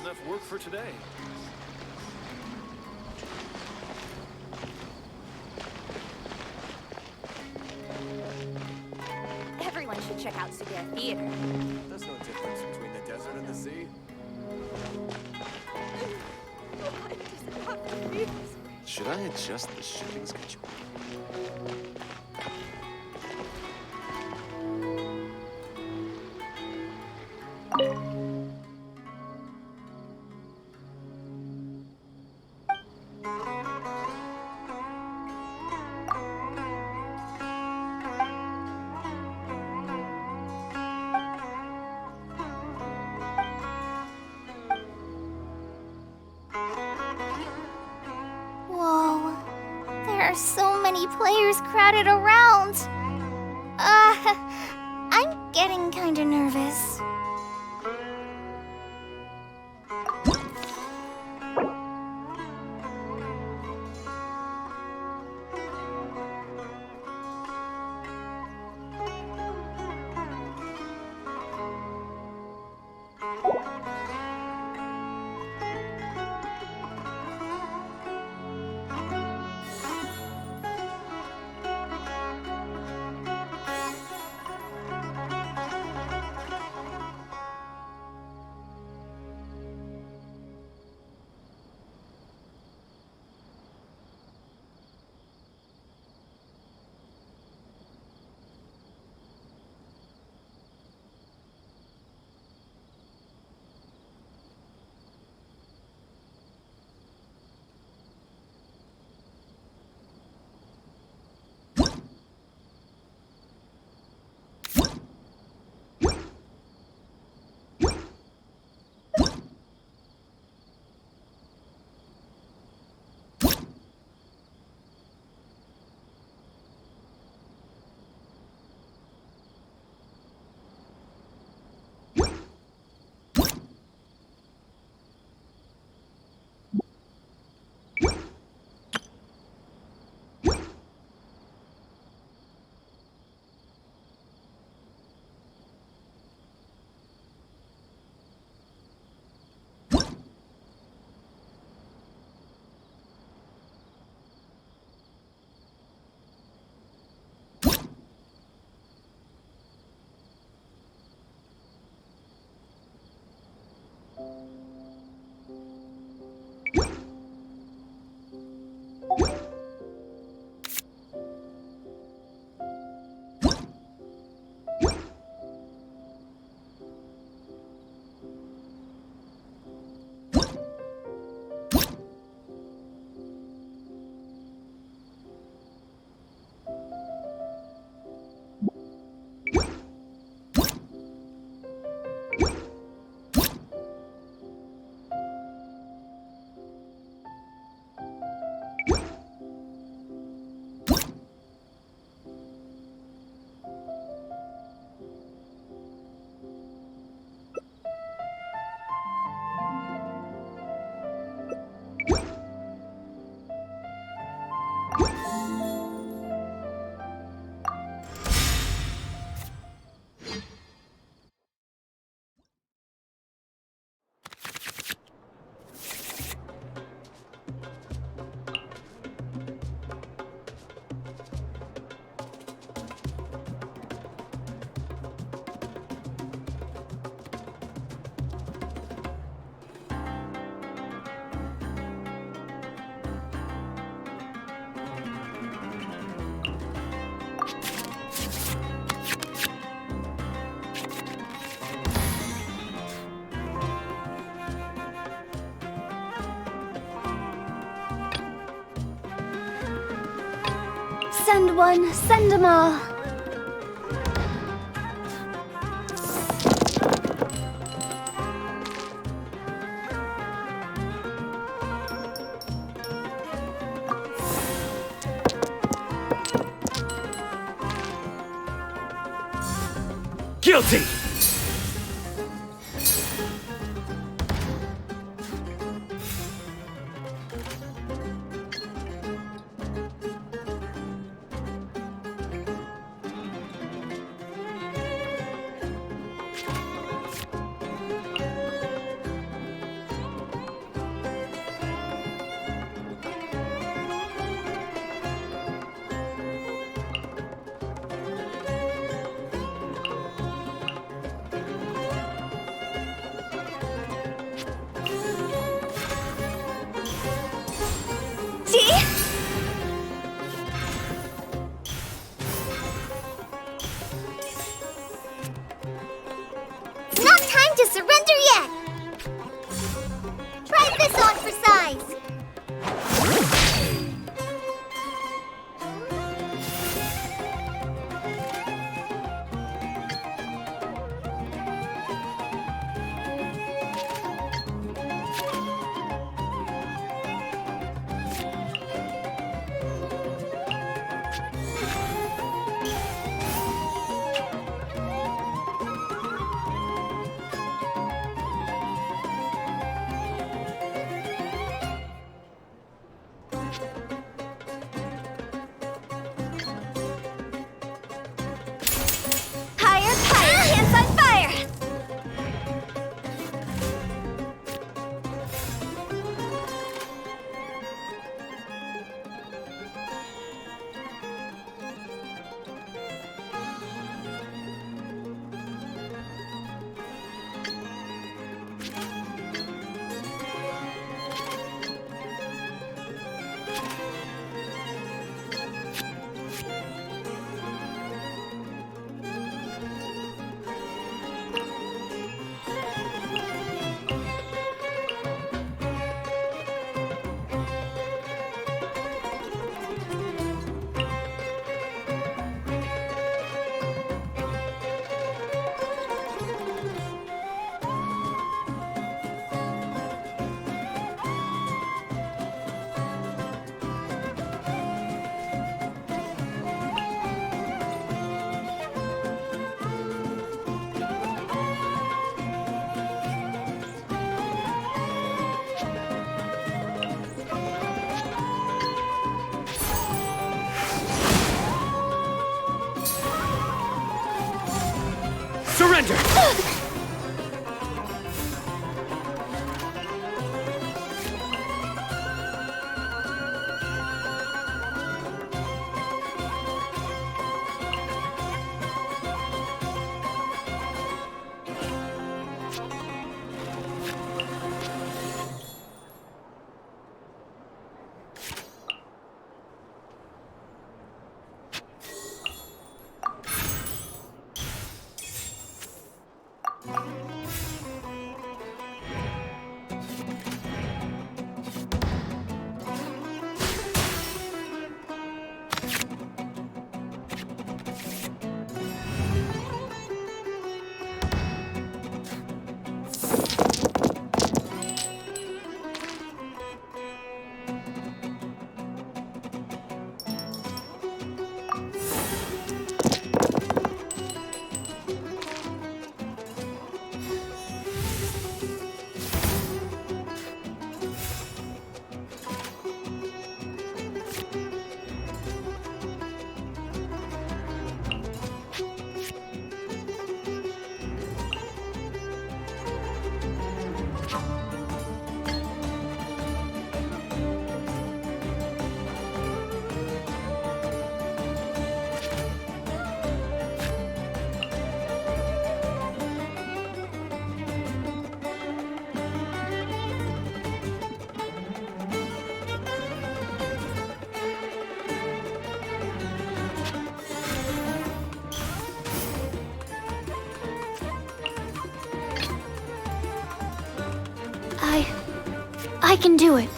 enough work for today. Everyone should check out Severe Theater. There's no difference between the desert and the sea. Should I adjust the shipping schedule? Whoa. There are so many players crowded around. I'm getting kinda nervous. Send one, send 'em all. Guilty! Higher, higher, hands on fire! Surrender! I can do it.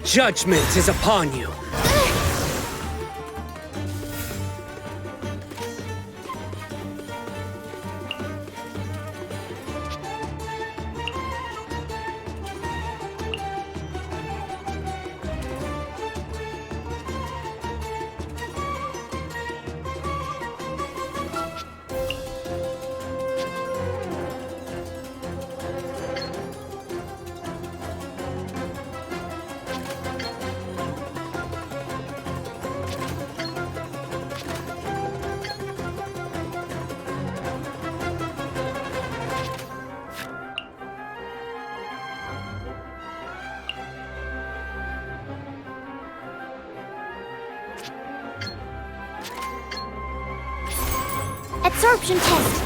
Judgment is upon you. Absorption test.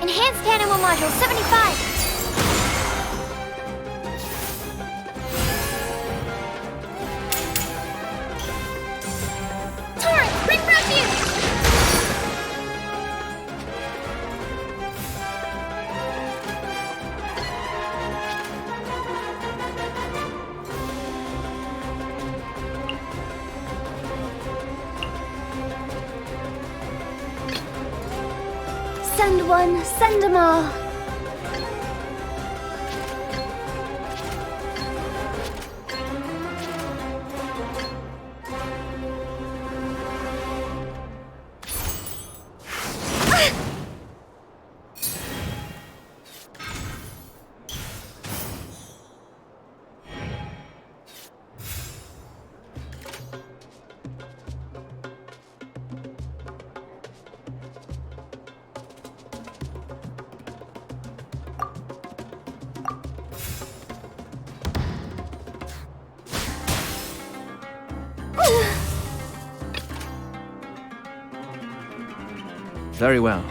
Enhanced animal module 75. Torrent, bring refuge! Send one, send them all. Very well.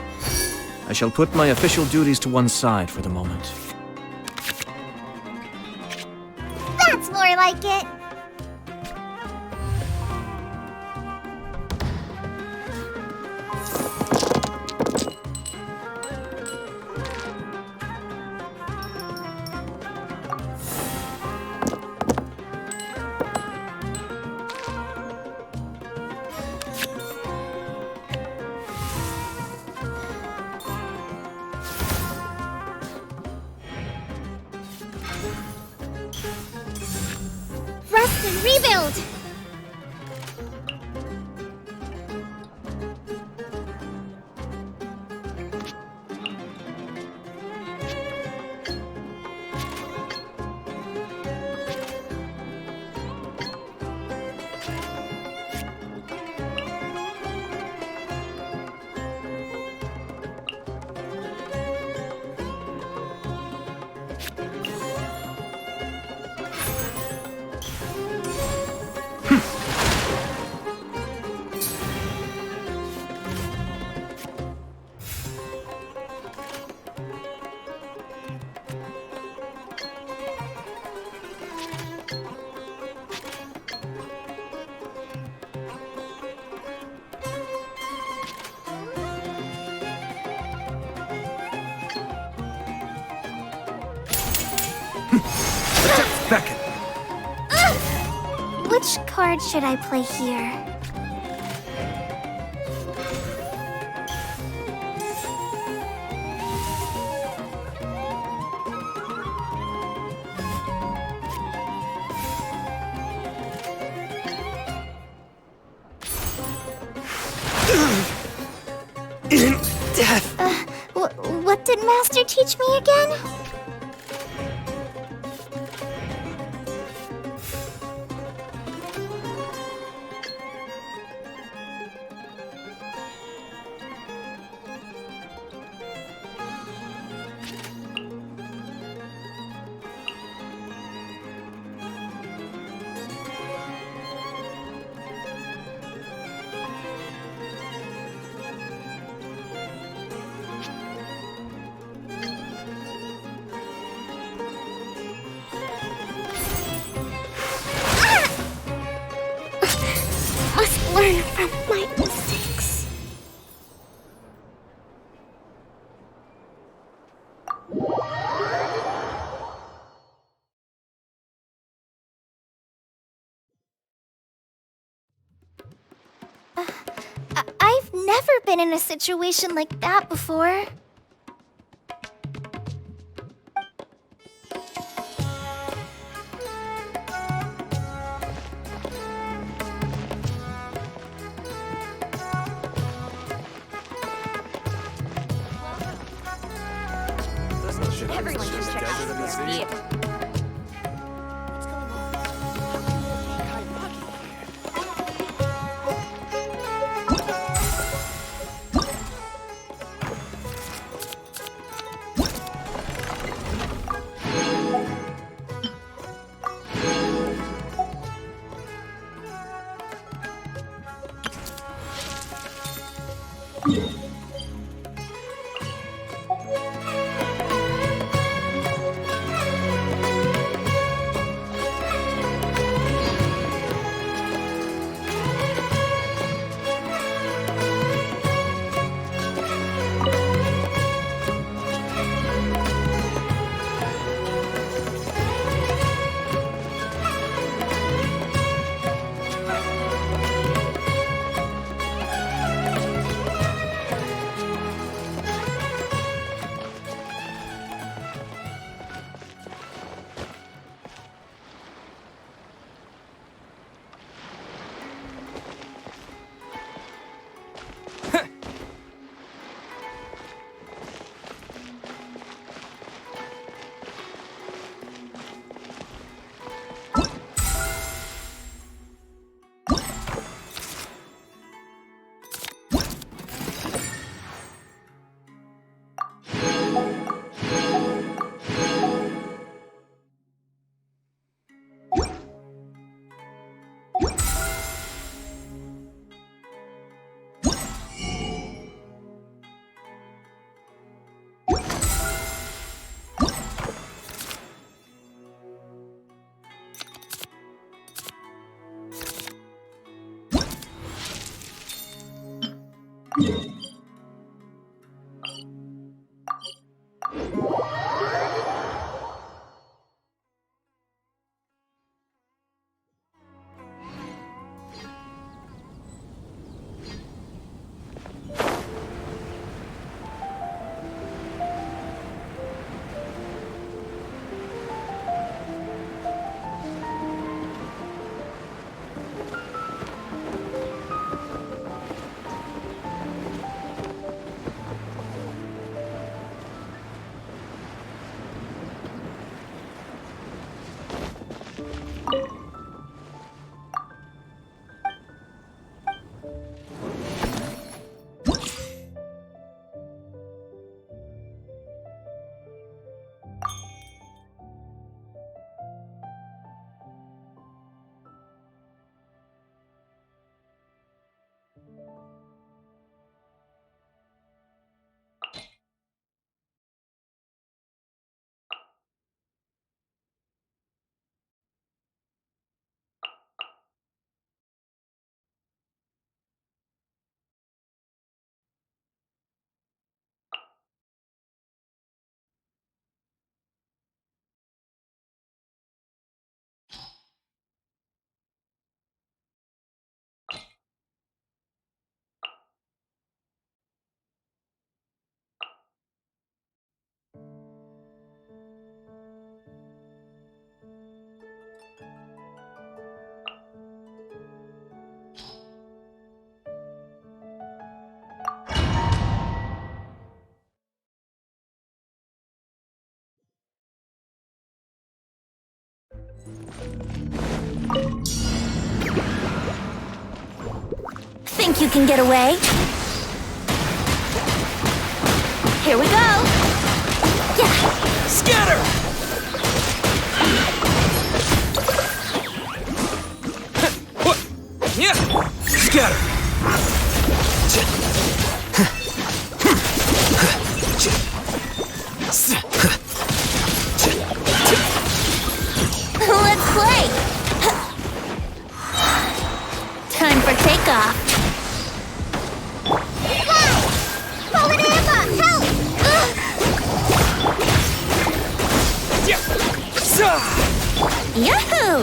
I shall put my official duties to one side for the moment. That's more like it. Rest and rebuild! Beckett! Which card should I play here? In death! What did Master teach me again? Must learn from my mistakes. I've never been in a situation like that before. Everyone should check out this theater. Think you can get away? Here we go! Yeah! Scatter! Yeah! Scatter! Let's play! Time for takeoff. Fallen amber! Help! Yahoo!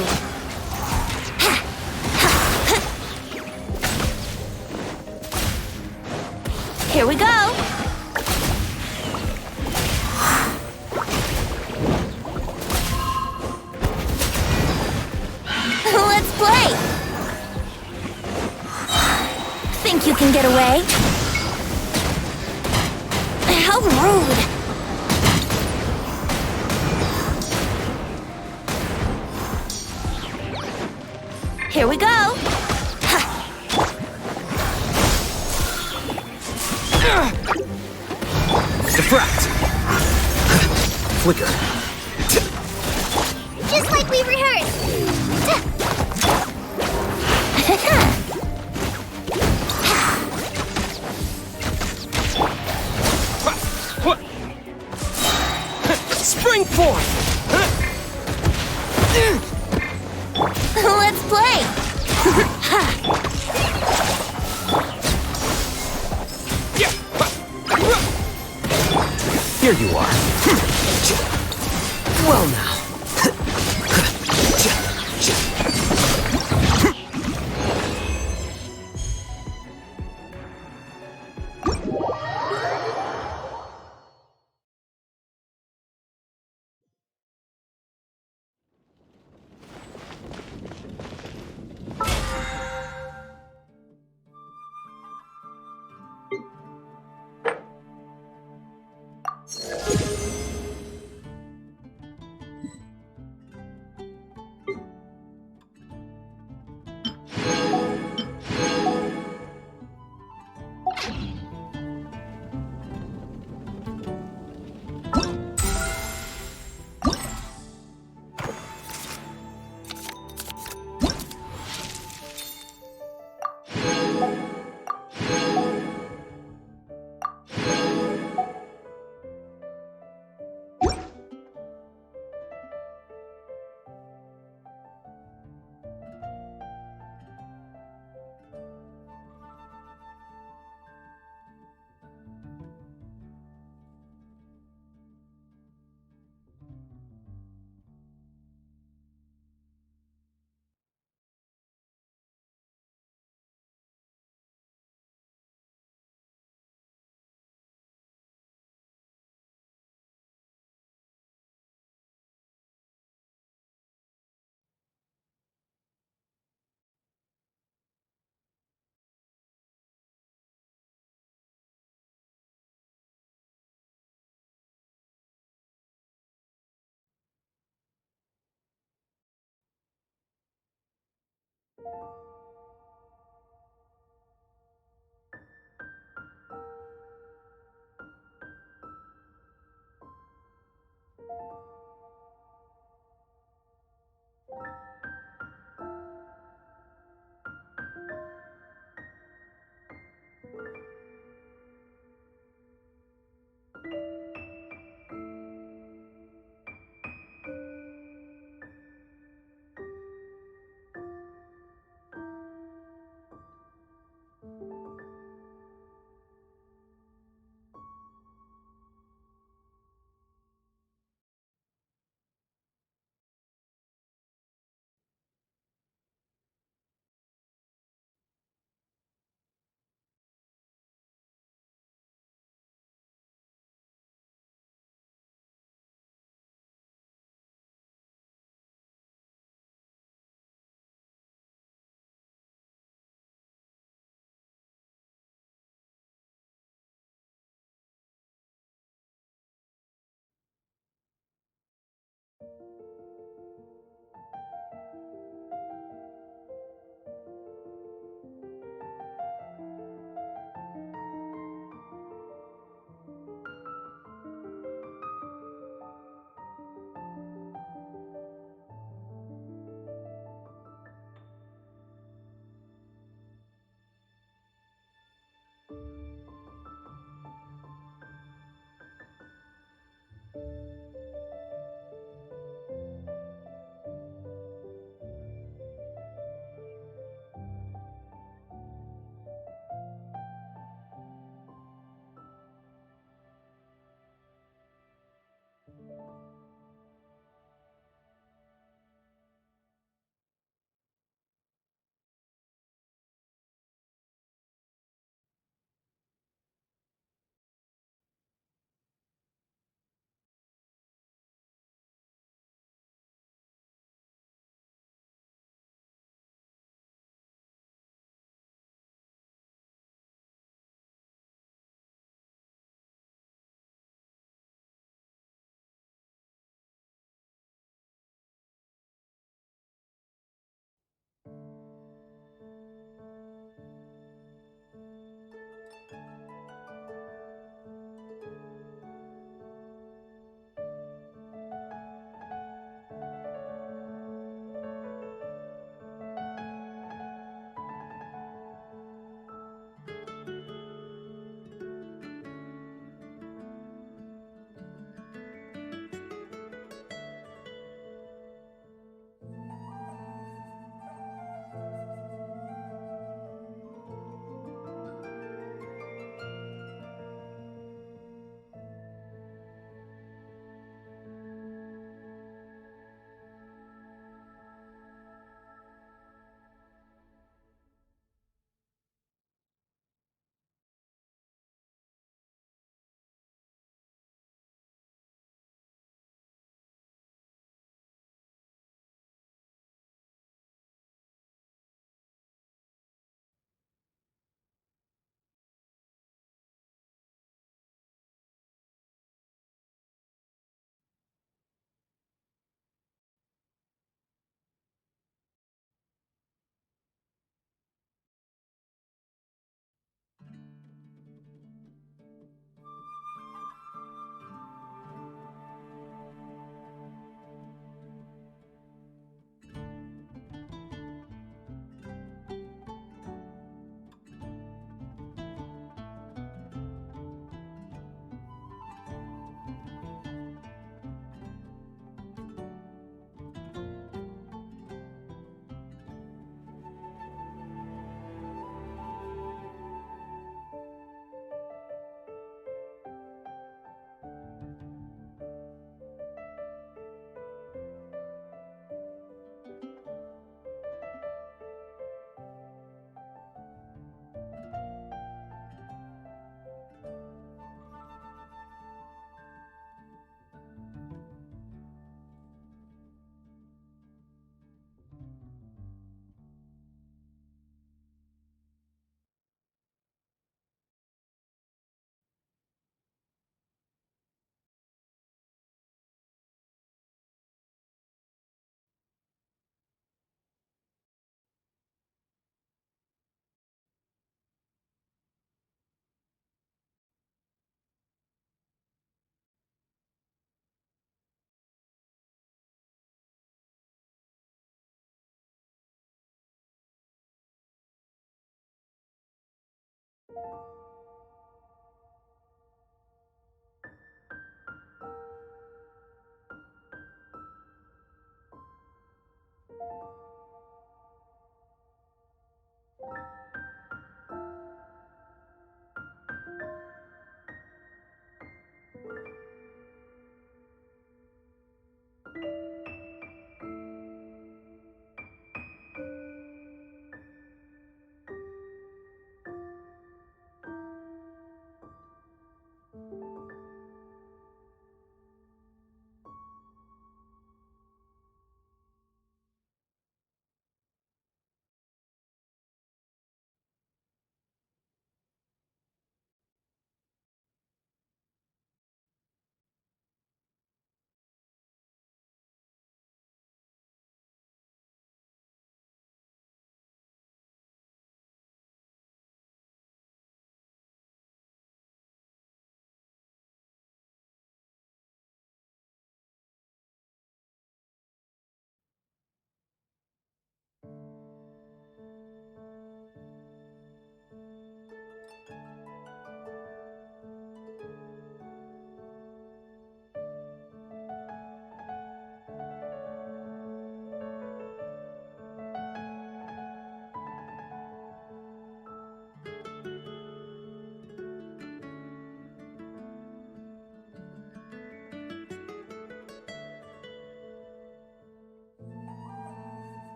Here we go! Let's play! Think you can get away? How rude! Here we go! Diffract! Flicker. Just like we rehearsed! Spring forth! Let's play! Here you are. Well now.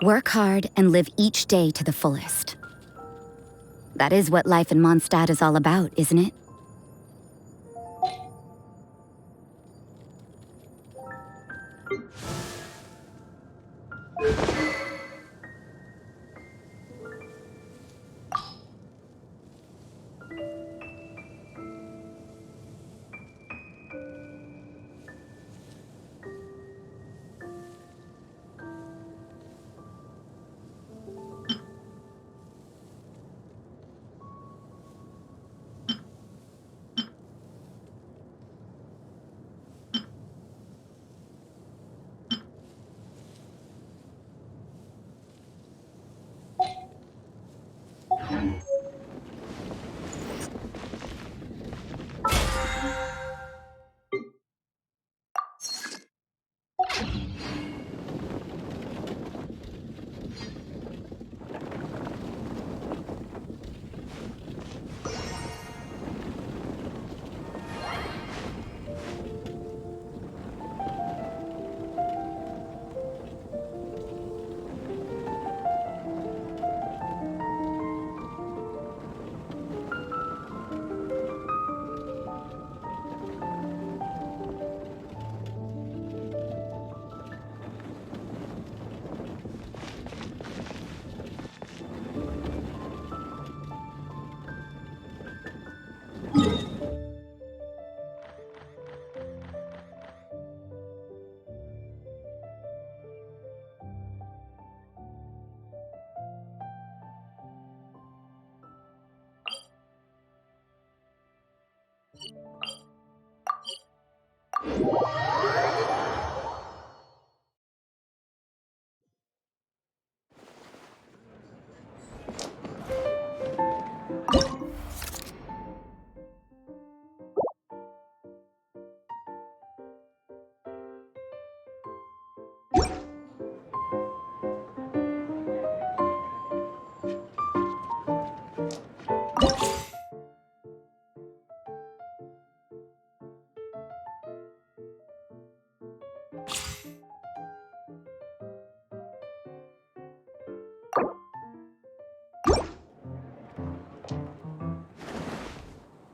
Work hard and live each day to the fullest. That is what life in Mondstadt is all about, isn't it?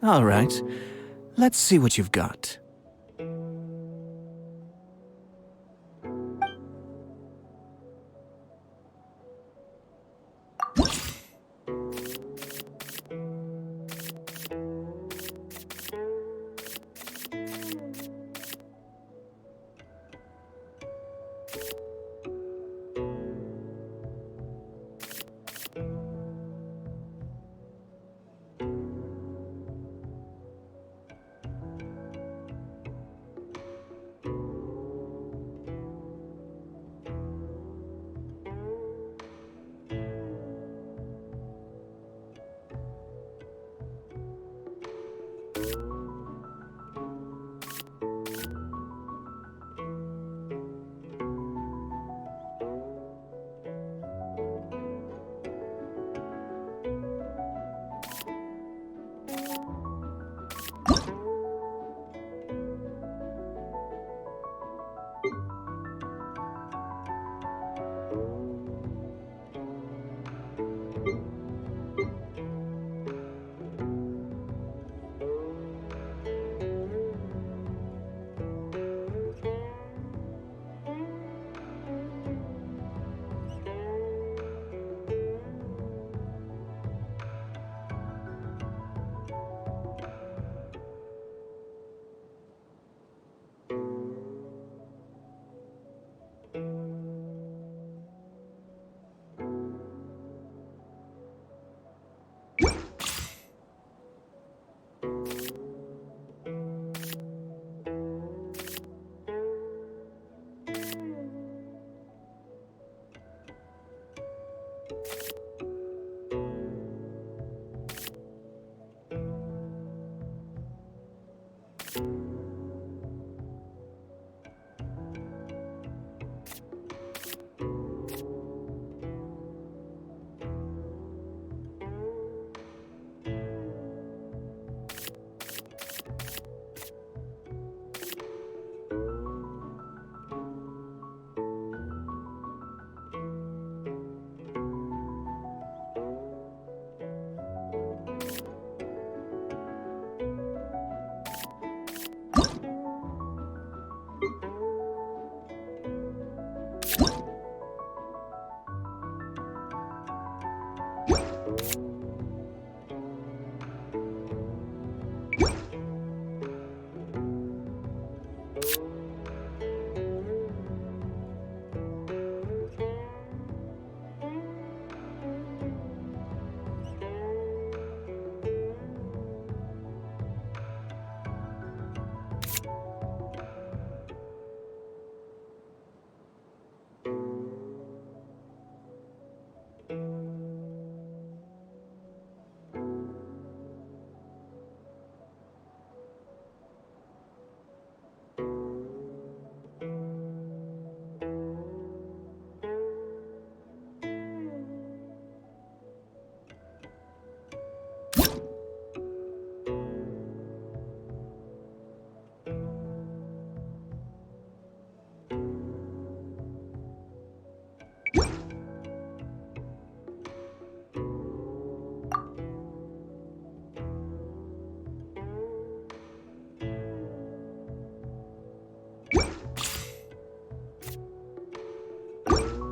All right. Let's see what you've got.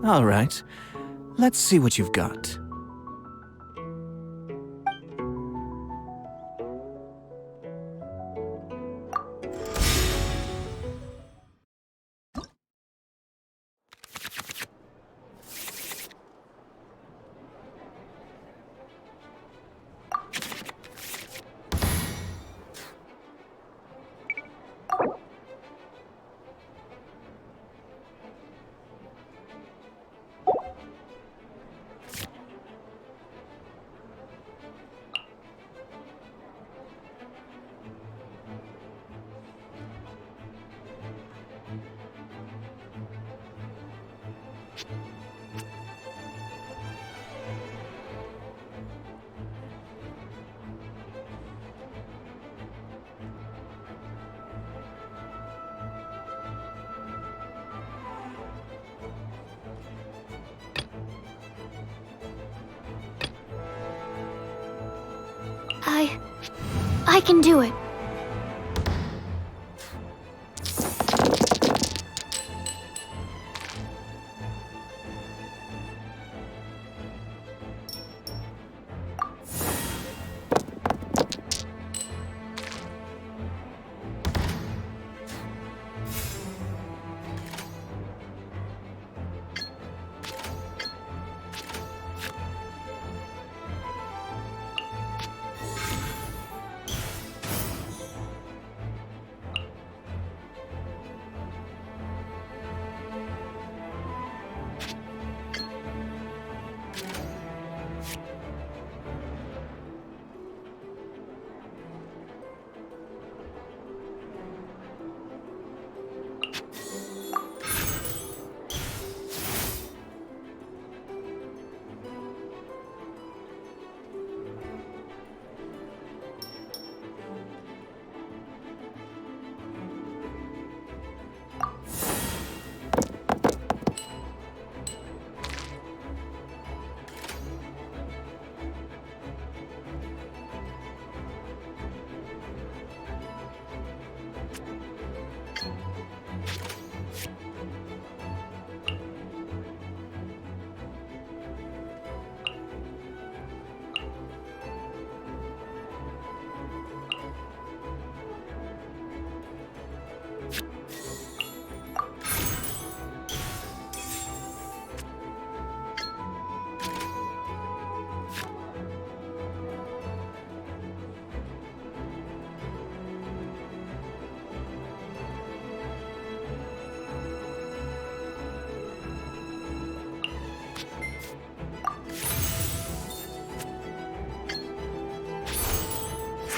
All right. Let's see what you've got. I can do it.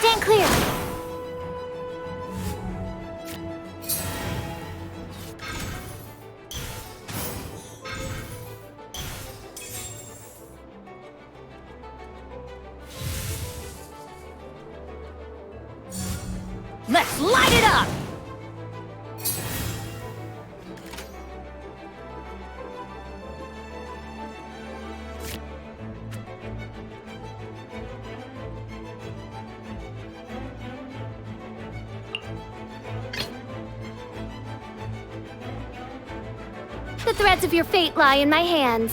Stand clear. Let's light it up! The threads of your fate lie in my hands.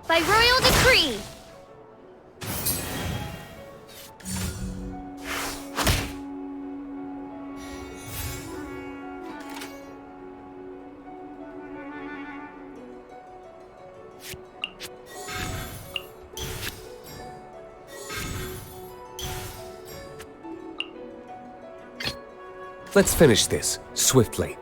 By royal decree! Let's finish this, swiftly.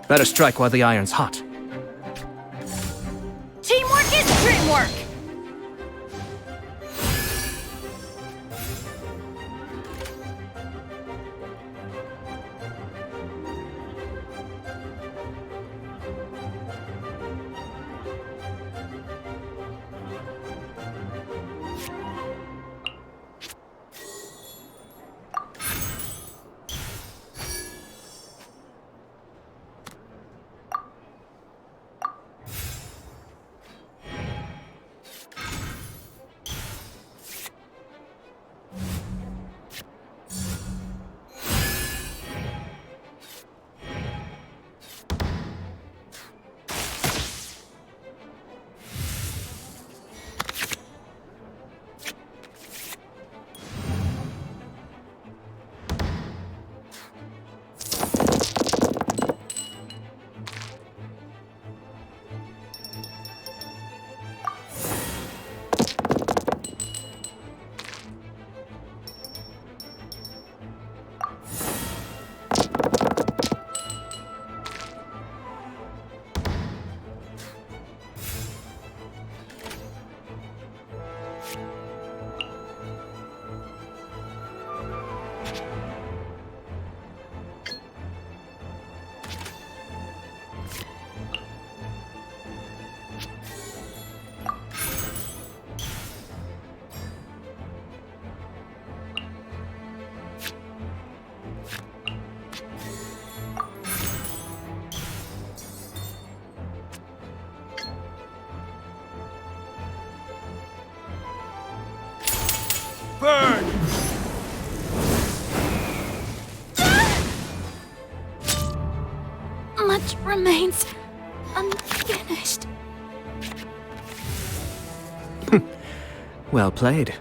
Better strike while the iron's hot. Teamwork is dreamwork! Burn! Much remains unfinished. Well played.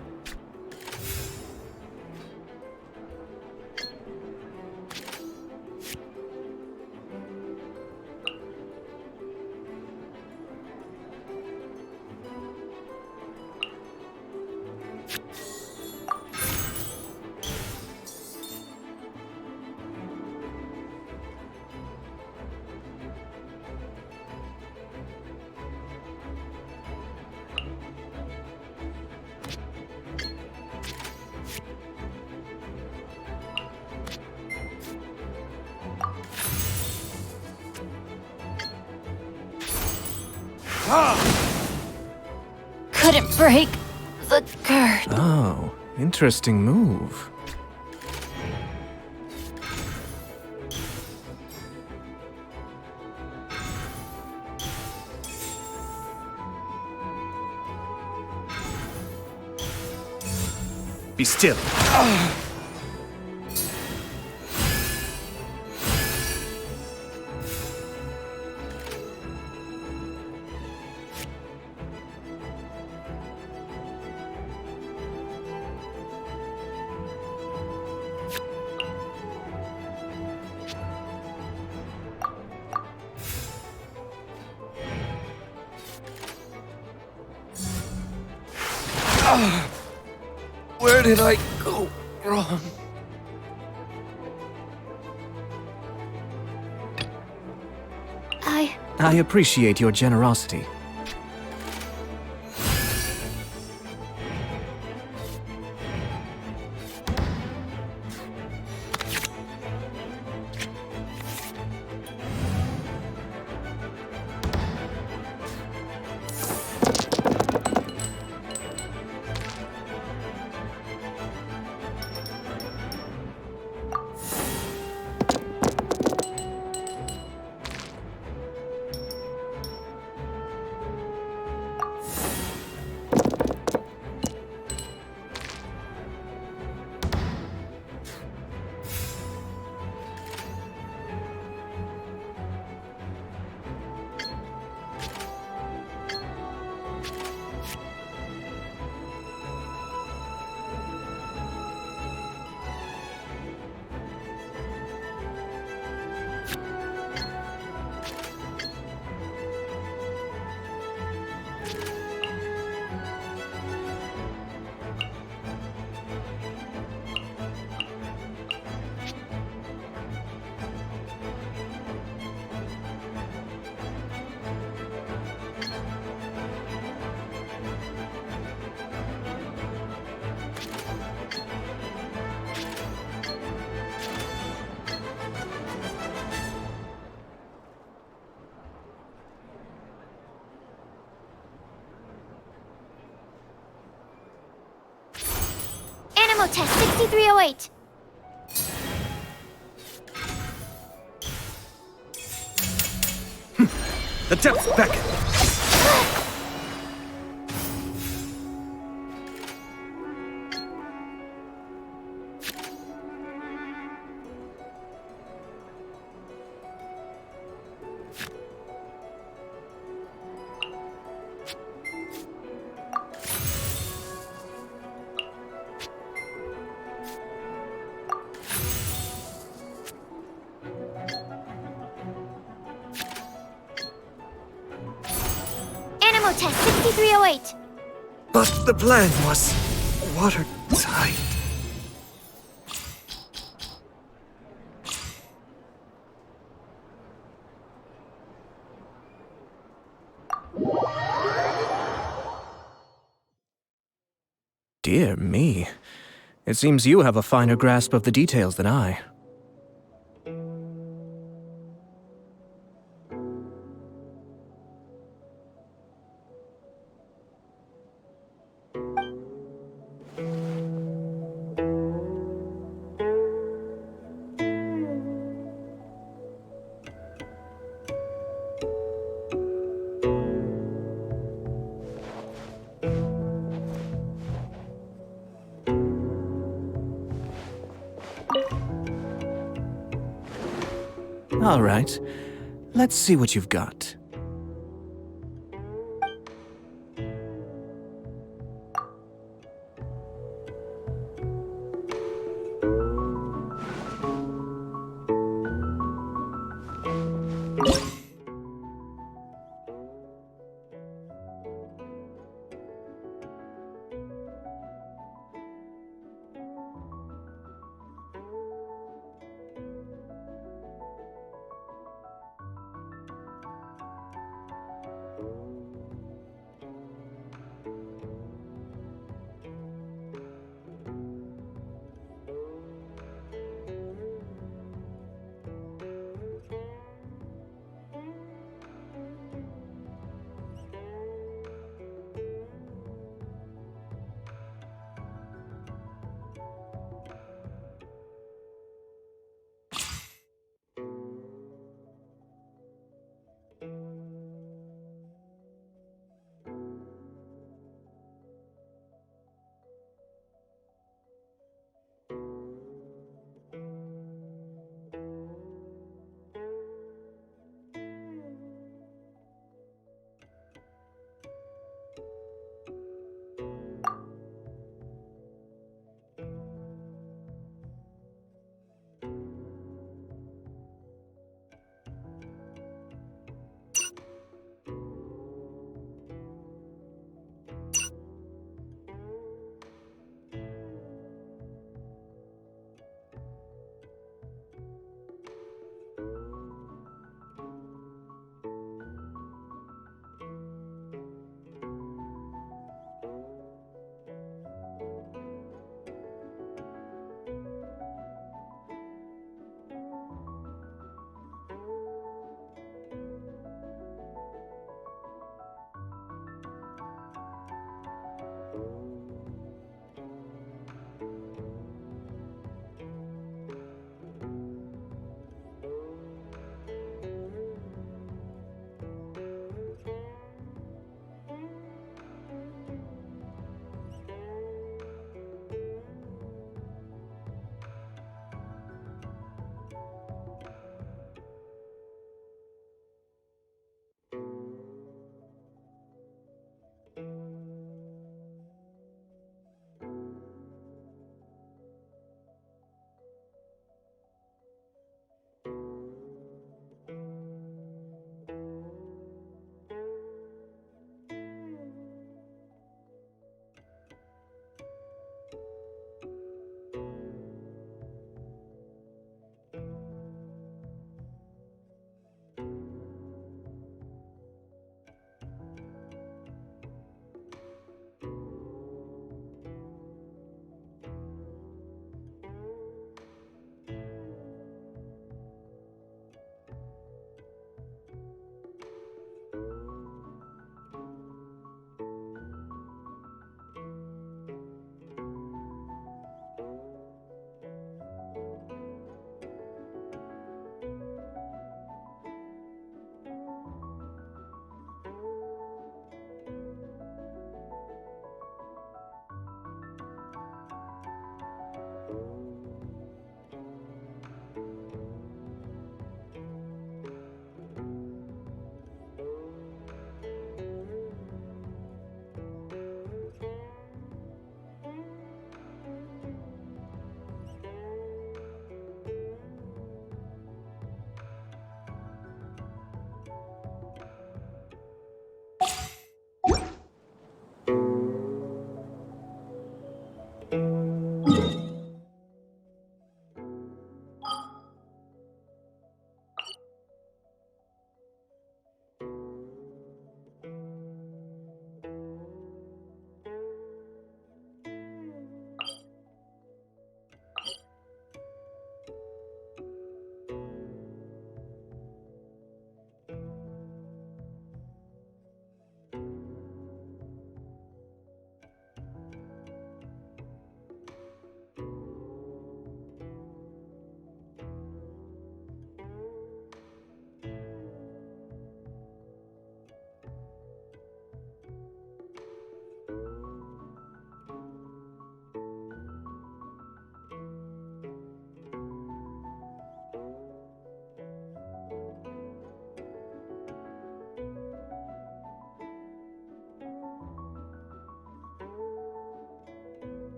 Couldn't break the curd. Oh, interesting move. Be still. Where did I go wrong? I appreciate your generosity. Animal test 6308. The depth beckon. Animal test 6308. But the plan was watertight. Dear me. It seems you have a finer grasp of the details than I. All right. Let's see what you've got.